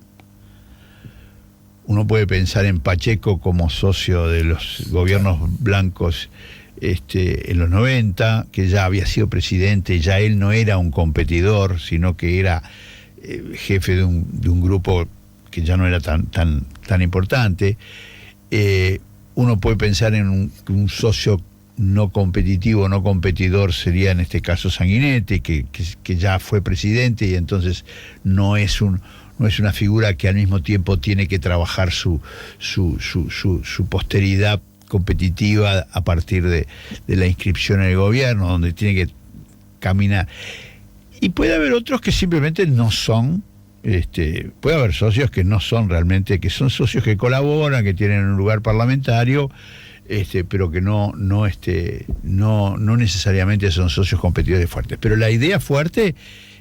Uno puede pensar en Pacheco como socio de los gobiernos blancos en los 90, que ya había sido presidente, ya él no era un competidor, sino que era jefe de un grupo que ya no era tan importante. Uno puede pensar en un socio no competitivo, no competidor, sería en este caso Sanguinetti, que ya fue presidente y entonces no es una figura que al mismo tiempo tiene que trabajar su posteridad competitiva a partir de la inscripción en el gobierno, donde tiene que caminar. Y puede haber otros que simplemente no son, puede haber socios que no son realmente, que son socios que colaboran, que tienen un lugar parlamentario, pero que no necesariamente son socios competidores fuertes. Pero la idea fuerte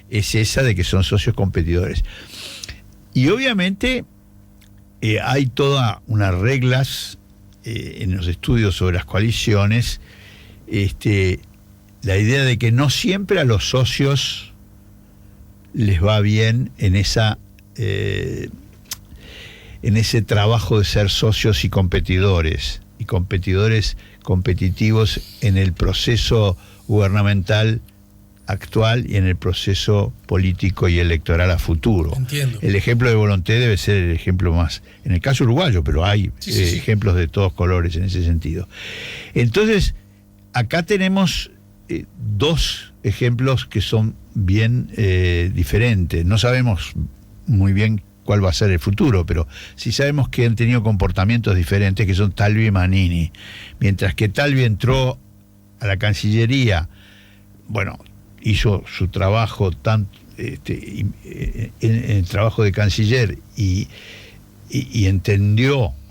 es esa de que son socios competidores. Y obviamente hay todas unas reglas en los estudios sobre las coaliciones, la idea de que no siempre a los socios les va bien en ese trabajo de ser socios y competidores competitivos en el proceso gubernamental actual y en el proceso político y electoral a futuro. Entiendo. El ejemplo de Volonté debe ser el ejemplo más, en el caso uruguayo, pero hay ejemplos de todos colores en ese sentido. Entonces, acá tenemos dos ejemplos que son bien diferentes. No sabemos muy bien cuál va a ser el futuro, pero sí sabemos que han tenido comportamientos diferentes, que son Talvi y Manini. Mientras que Talvi entró a la Cancillería, hizo su trabajo en el trabajo de canciller y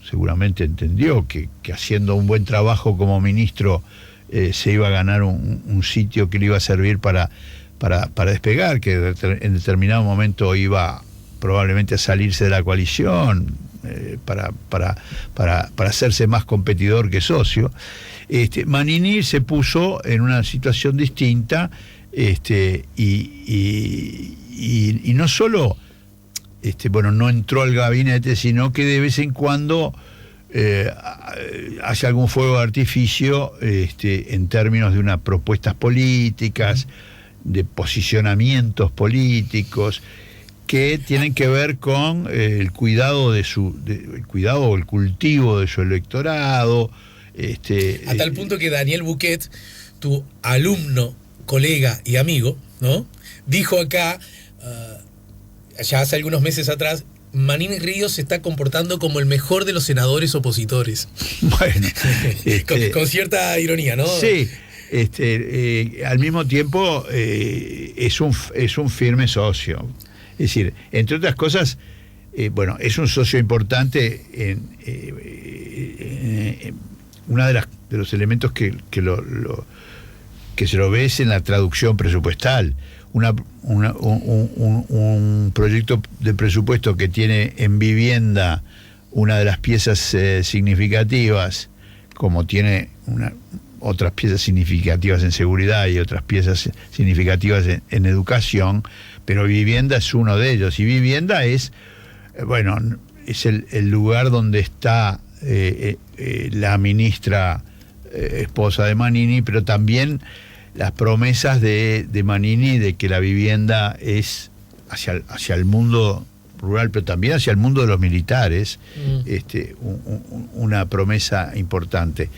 seguramente entendió que haciendo un buen trabajo como ministro se iba a ganar un sitio que le iba a servir para despegar, que en determinado momento iba probablemente a salirse de la coalición para hacerse más competidor que socio. Manini se puso en una situación distinta, y no solo no entró al gabinete, sino que de vez en cuando hace algún fuego de artificio en términos de unas propuestas políticas, de posicionamientos políticos que tienen que ver con el cuidado el cuidado o el cultivo de su electorado. A tal punto que Daniel Buquet, tu alumno, colega y amigo, ¿no?, dijo acá, ya hace algunos meses atrás, Manini Ríos se está comportando como el mejor de los senadores opositores. Bueno, con cierta ironía, ¿no? Sí, al mismo tiempo es un firme socio. Es decir, entre otras cosas, es un socio importante en uno de los elementos que se lo ve es en la traducción presupuestal. Un proyecto de presupuesto que tiene en vivienda una de las piezas significativas, como tiene otras piezas significativas en seguridad y otras piezas significativas en educación, pero vivienda es uno de ellos. Y vivienda es el lugar donde está la ministra esposa de Manini, pero también las promesas de Manini de que la vivienda es hacia el mundo rural, pero también hacia el mundo de los militares, una promesa importante.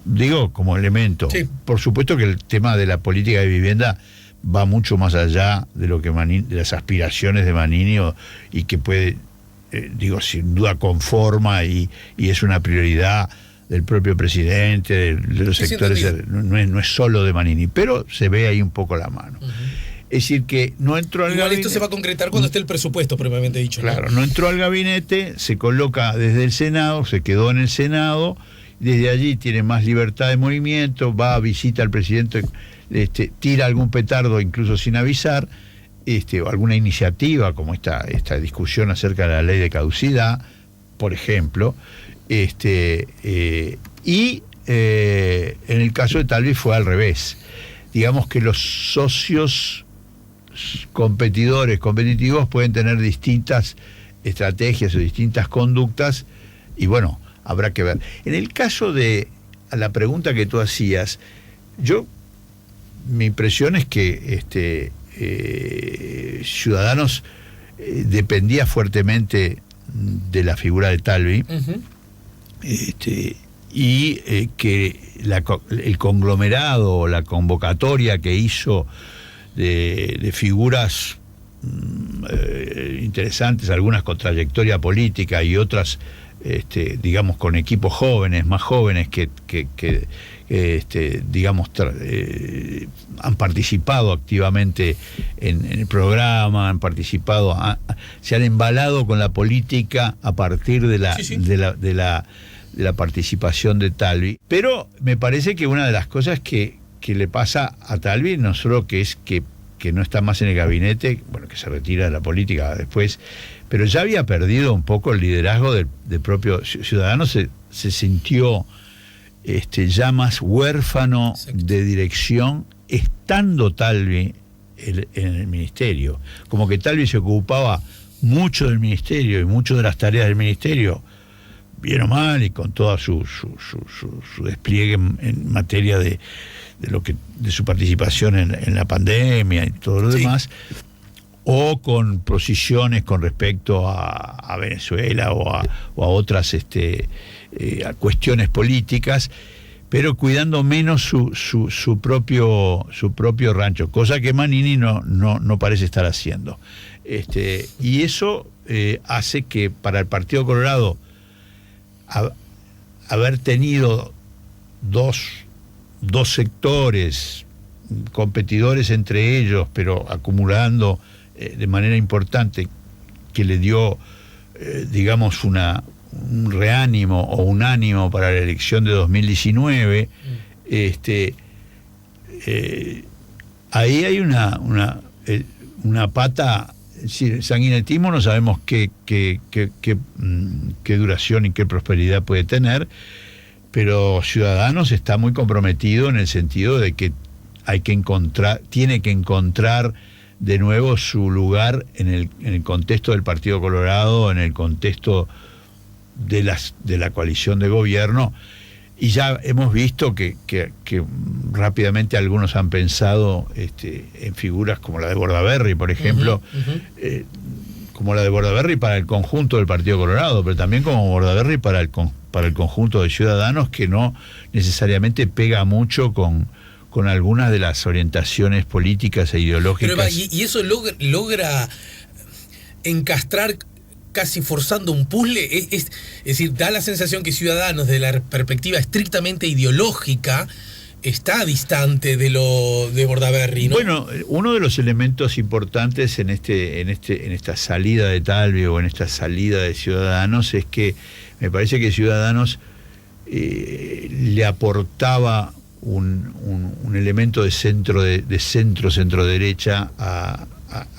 Digo, como elemento. Sí. Por supuesto que el tema de la política de vivienda va mucho más allá de lo que de las aspiraciones de Manini y que puede, sin duda conforma y es una prioridad del propio presidente, de los sectores, no es solo de Manini, pero se ve ahí un poco la mano. Es decir, que no entró al gabinete. Esto se va a concretar cuando esté el presupuesto, propiamente dicho. Claro, no entró al gabinete, se coloca desde el Senado, se quedó en el Senado, desde allí tiene más libertad de movimiento, va a visita al presidente, tira algún petardo incluso sin avisar, o alguna iniciativa como esta discusión acerca de la ley de caducidad, por ejemplo, y en el caso de Talvi fue al revés. Digamos que los socios competitivos pueden tener distintas estrategias o distintas conductas y bueno, habrá que ver. En el caso de la pregunta que tú hacías, mi impresión es que Ciudadanos dependía fuertemente de la figura de Talvi, y que el conglomerado o la convocatoria que hizo de figuras interesantes, algunas con trayectoria política y otras digamos con equipos jóvenes, más jóvenes que han participado activamente en el programa, han participado, se han embalado con la política a partir de la participación de Talvi. Pero me parece que una de las cosas que le pasa a Talvi, no solo que es que no está más en el gabinete, bueno, que se retira de la política después, pero ya había perdido un poco el liderazgo del propio Ciudadanos, se sintió ya más huérfano de dirección estando Talvi en el ministerio. Como que Talvi se ocupaba mucho del ministerio y mucho de las tareas del ministerio, bien o mal, y con toda su despliegue en materia de su participación en la pandemia y todo lo demás, o con posiciones con respecto a Venezuela o a otras a cuestiones políticas, pero cuidando menos su propio rancho, cosa que Manini no parece estar haciendo. Y eso hace que para el Partido Colorado haber tenido dos sectores competidores entre ellos, pero acumulando de manera importante, que le dio digamos un reánimo o un ánimo para la elección de 2019. Ahí hay una pata. Es decir, el sanguinetismo no sabemos qué duración y qué prosperidad puede tener, pero Ciudadanos está muy comprometido en el sentido de que tiene que encontrar de nuevo su lugar en el contexto del Partido Colorado, en el contexto de la coalición de gobierno, y ya hemos visto que rápidamente algunos han pensado en figuras como la de Bordaberry, por ejemplo, como la de Bordaberry para el conjunto del Partido Colorado, pero también como Bordaberry para el conjunto de Ciudadanos, que no necesariamente pega mucho con algunas de las orientaciones políticas e ideológicas. Pero, y eso logra encastrar casi forzando un puzzle, es decir, da la sensación que Ciudadanos, de la perspectiva estrictamente ideológica, está distante de Bordaberry, ¿no? Bueno, uno de los elementos importantes en esta salida de Talvi o en esta salida de Ciudadanos es que me parece que Ciudadanos le aportaba un elemento de centro derecha a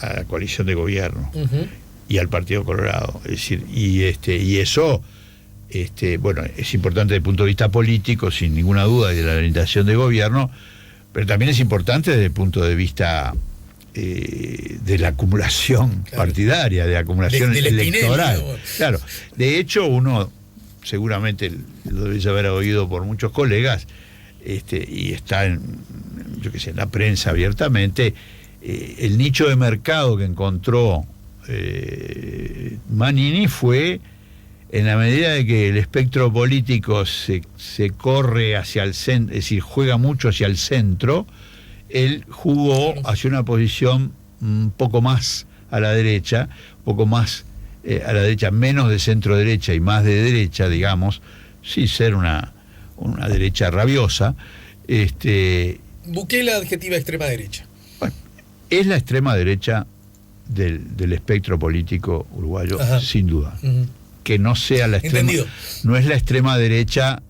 la coalición de gobierno y al Partido Colorado. Es decir, y eso bueno, es importante desde el punto de vista político, sin ninguna duda, de la orientación de gobierno, pero también es importante desde el punto de vista de la acumulación partidaria, de la acumulación electoral. Claro, de hecho, uno seguramente lo debéis haber oído por muchos colegas, y está en la prensa abiertamente, el nicho de mercado que encontró Manini fue, en la medida de que el espectro político se corre hacia el centro, es decir, juega mucho hacia el centro, él jugó hacia una posición un poco más a la derecha, a la derecha, menos de centro derecha y más de derecha, digamos, sin ser una derecha rabiosa. Bukele adjetiva extrema derecha. Bueno, es la extrema derecha del espectro político uruguayo, ajá, sin duda. Uh-huh. Que no sea la extrema, entendido, no es la extrema derecha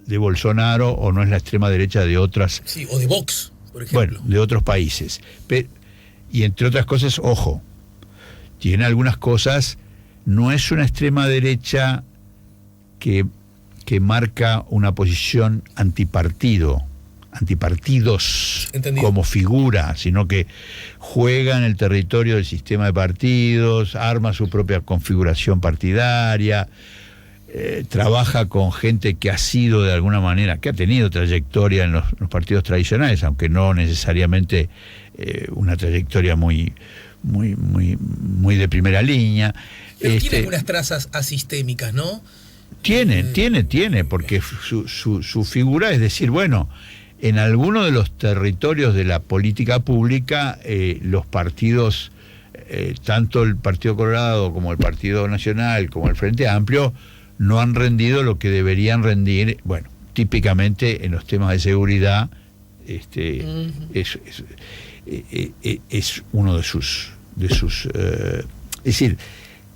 de Bolsonaro o no es la extrema derecha de otras, sí, o de Vox, por ejemplo, bueno, de otros países. Y entre otras cosas, ojo, tiene algunas cosas, no es una extrema derecha que marca una posición antipartidos, entendido, como figura, sino que juega en el territorio del sistema de partidos, arma su propia configuración partidaria, trabaja con gente que ha sido de alguna manera, que ha tenido trayectoria en los partidos tradicionales, aunque no necesariamente una trayectoria muy de primera línea. Pero tiene algunas trazas asistémicas, ¿no? Tiene, porque su figura es decir, bueno, en algunos de los territorios de la política pública, los partidos, tanto el Partido Colorado como el Partido Nacional, como el Frente Amplio, no han rendido lo que deberían rendir. Bueno, típicamente en los temas de seguridad, es uno de sus es decir,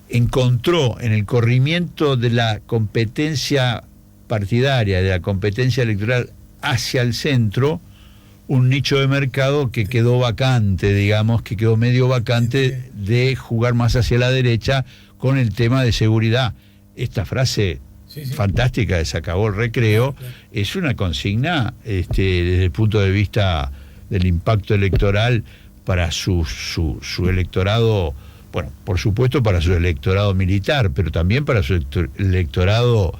encontró en el corrimiento de la competencia partidaria, de la competencia electoral hacia el centro, un nicho de mercado que quedó vacante, digamos, que quedó medio vacante de jugar más hacia la derecha con el tema de seguridad. Esta frase fantástica de "se acabó el recreo", claro, es una consigna desde el punto de vista del impacto electoral para su electorado, bueno, por supuesto para su electorado militar, pero también para su electorado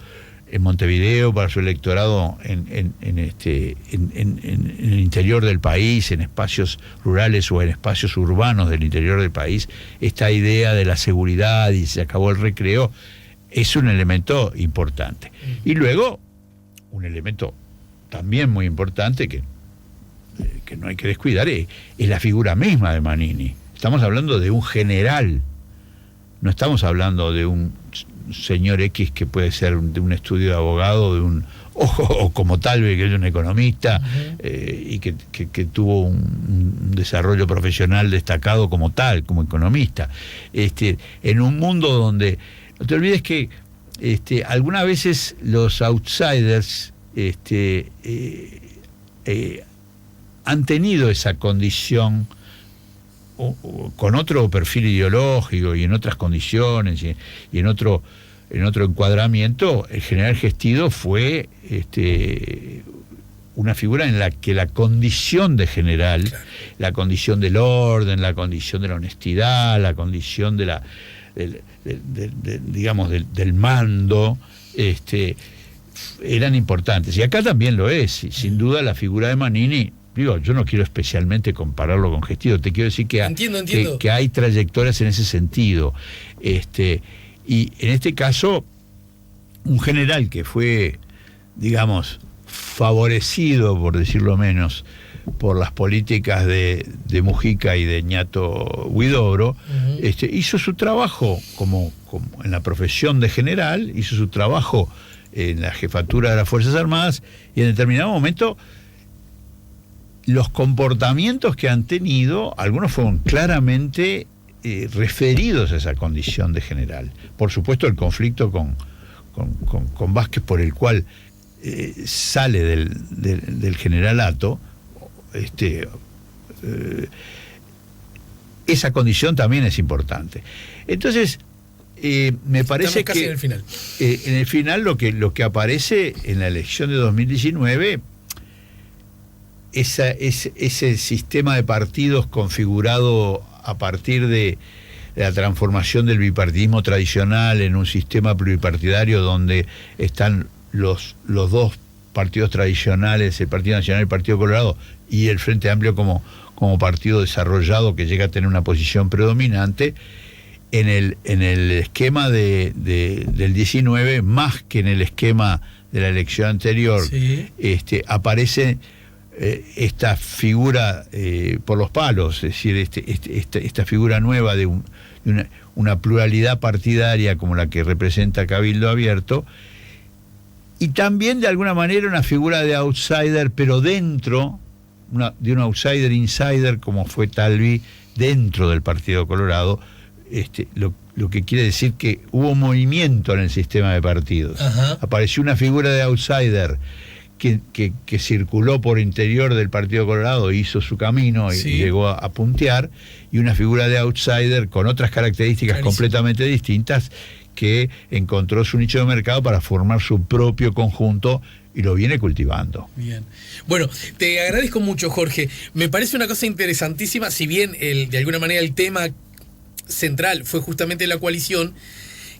en Montevideo, para su electorado en el interior del país, en espacios rurales o en espacios urbanos del interior del país. Esta idea de la seguridad y "se acabó el recreo" es un elemento importante. Y luego, un elemento también muy importante que no hay que descuidar es la figura misma de Manini. Estamos hablando de un general, no estamos hablando de un señor X que puede ser de un estudio de abogado, o como tal vez que es un economista, uh-huh, y que tuvo un desarrollo profesional destacado como tal, como economista. En un mundo donde, no te olvides que algunas veces los outsiders han tenido esa condición con otro perfil ideológico y en otras condiciones y en otro encuadramiento. El general Gestido fue una figura en la que la condición de general, claro, la condición del orden, la condición de la honestidad, la condición de del mando, eran importantes. Y acá también lo es, y sin duda la figura de Manini. Digo, yo no quiero especialmente compararlo con Gestido, te quiero decir que entiendo. Que hay trayectorias en ese sentido. Y en este caso, un general que fue, digamos, favorecido, por decirlo menos, por las políticas de Mujica y de Ñato Huidobro, uh-huh, hizo su trabajo como en la profesión de general, hizo su trabajo en la jefatura de las Fuerzas Armadas, y en determinado momento los comportamientos que han tenido, algunos fueron claramente referidos a esa condición de general. Por supuesto, el conflicto con Vázquez, por el cual sale del generalato, esa condición también es importante. Entonces, me parece casi que en el final. En el final lo que aparece en la elección de 2019, ese sistema de partidos configurado a partir de la transformación del bipartidismo tradicional en un sistema pluripartidario donde están los dos partidos tradicionales, el Partido Nacional y el Partido Colorado, y el Frente Amplio como partido desarrollado que llega a tener una posición predominante, en el esquema del 19, más que en el esquema de la elección anterior, sí, aparece esta figura por los palos, es decir, esta figura nueva de una pluralidad partidaria como la que representa Cabildo Abierto, y también de alguna manera una figura de outsider, pero dentro de un outsider insider como fue Talvi dentro del Partido Colorado, lo que quiere decir que hubo movimiento en el sistema de partidos. Ajá. Apareció una figura de outsider que circuló por interior del Partido Colorado, hizo su camino y llegó a puntear, y una figura de outsider con otras características completamente distintas, que encontró su nicho de mercado para formar su propio conjunto y lo viene cultivando. Bien. Bueno, te agradezco mucho, Jorge. Me parece una cosa interesantísima, si bien de alguna manera el tema central fue justamente la coalición,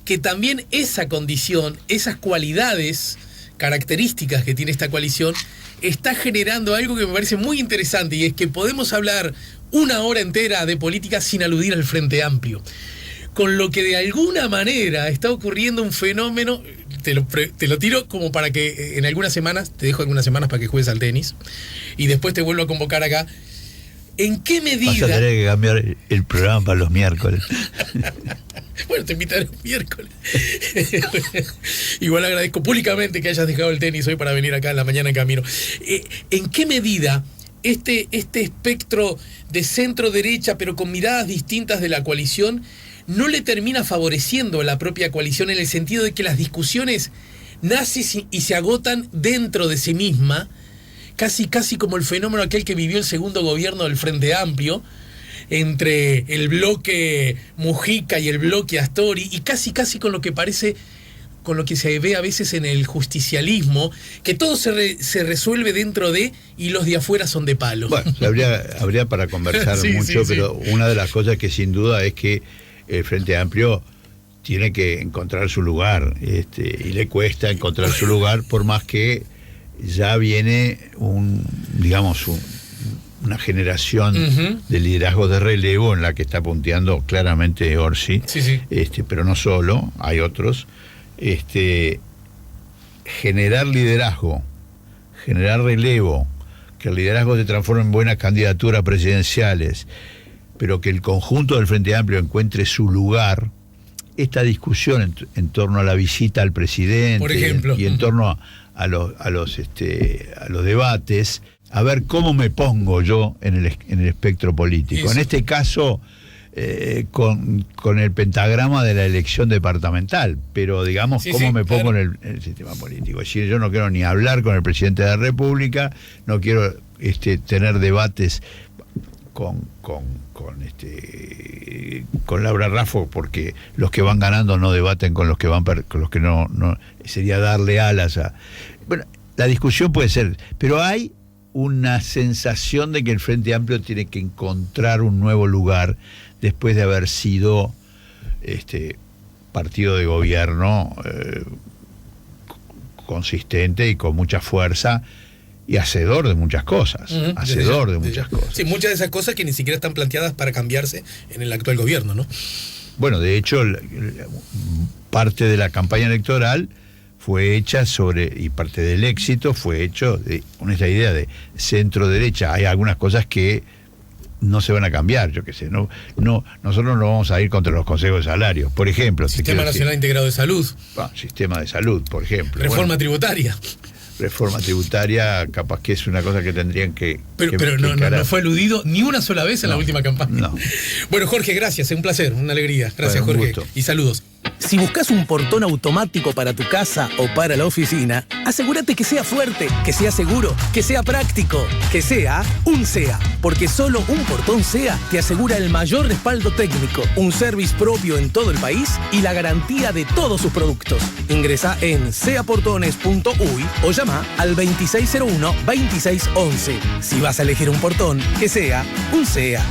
que también esa condición, esas cualidades, características que tiene esta coalición, está generando algo que me parece muy interesante, y es que podemos hablar una hora entera de política sin aludir al Frente Amplio. Con lo que de alguna manera está ocurriendo un fenómeno, te lo tiro como para que en algunas semanas, te dejo algunas semanas para que juegues al tenis, y después te vuelvo a convocar acá. ¿En qué medida? Vas a tener que cambiar el programa para los miércoles. Bueno, te invitaré un miércoles. Igual agradezco públicamente que hayas dejado el tenis hoy para venir acá en la mañana en camino. ¿En qué medida este espectro de centro-derecha, pero con miradas distintas de la coalición, no le termina favoreciendo a la propia coalición, en el sentido de que las discusiones nacen y se agotan dentro de sí misma, casi como el fenómeno aquel que vivió el segundo gobierno del Frente Amplio, entre el bloque Mujica y el bloque Astori, y casi con lo que parece, con lo que se ve a veces en el justicialismo, que todo se resuelve dentro de, y los de afuera son de palo. Bueno, habría para conversar mucho, pero una de las cosas que sin duda es que el Frente Amplio tiene que encontrar su lugar, y le cuesta encontrar su lugar, por más que ya viene una generación de liderazgo de relevo en la que está punteando claramente Orsi, pero no solo, hay otros. Generar liderazgo, generar relevo, que el liderazgo se transforme en buenas candidaturas presidenciales, pero que el conjunto del Frente Amplio encuentre su lugar. Esta discusión en torno a la visita al presidente, por ejemplo, y en torno a los debates, a ver cómo me pongo yo en el espectro político. Eso. En este caso, con el pentagrama de la elección departamental, pero digamos, cómo me pongo en el sistema político. Es decir, yo no quiero ni hablar con el presidente de la República, no quiero tener debates con Laura Raffo, porque los que van ganando no debaten con los que no sería darle alas a... Bueno, la discusión puede ser, pero hay una sensación de que el Frente Amplio tiene que encontrar un nuevo lugar después de haber sido partido de gobierno consistente y con mucha fuerza, y hacedor de muchas cosas, Sí, muchas de esas cosas que ni siquiera están planteadas para cambiarse en el actual gobierno, ¿no? Bueno, de hecho, parte de la campaña electoral fue hecha y parte del éxito fue hecho con esta idea de centro-derecha. Hay algunas cosas que no se van a cambiar, yo qué sé, nosotros no vamos a ir contra los consejos de salarios, por ejemplo. Sistema Nacional Integrado de Salud. Sistema de salud, por ejemplo. Reforma tributaria. Reforma tributaria, capaz que es una cosa que tendrían que... Pero no fue aludido ni una sola vez en la última campaña. No. Bueno, Jorge, gracias, es un placer, una alegría. Gracias, Jorge. Gusto. Y saludos. Si buscas un portón automático para tu casa o para la oficina, asegúrate que sea fuerte, que sea seguro, que sea práctico, que sea un SEA. Porque solo un portón SEA te asegura el mayor respaldo técnico, un service propio en todo el país y la garantía de todos sus productos. Ingresa en seaportones.uy o llama al 2601-2611. Si vas a elegir un portón, que sea un SEA.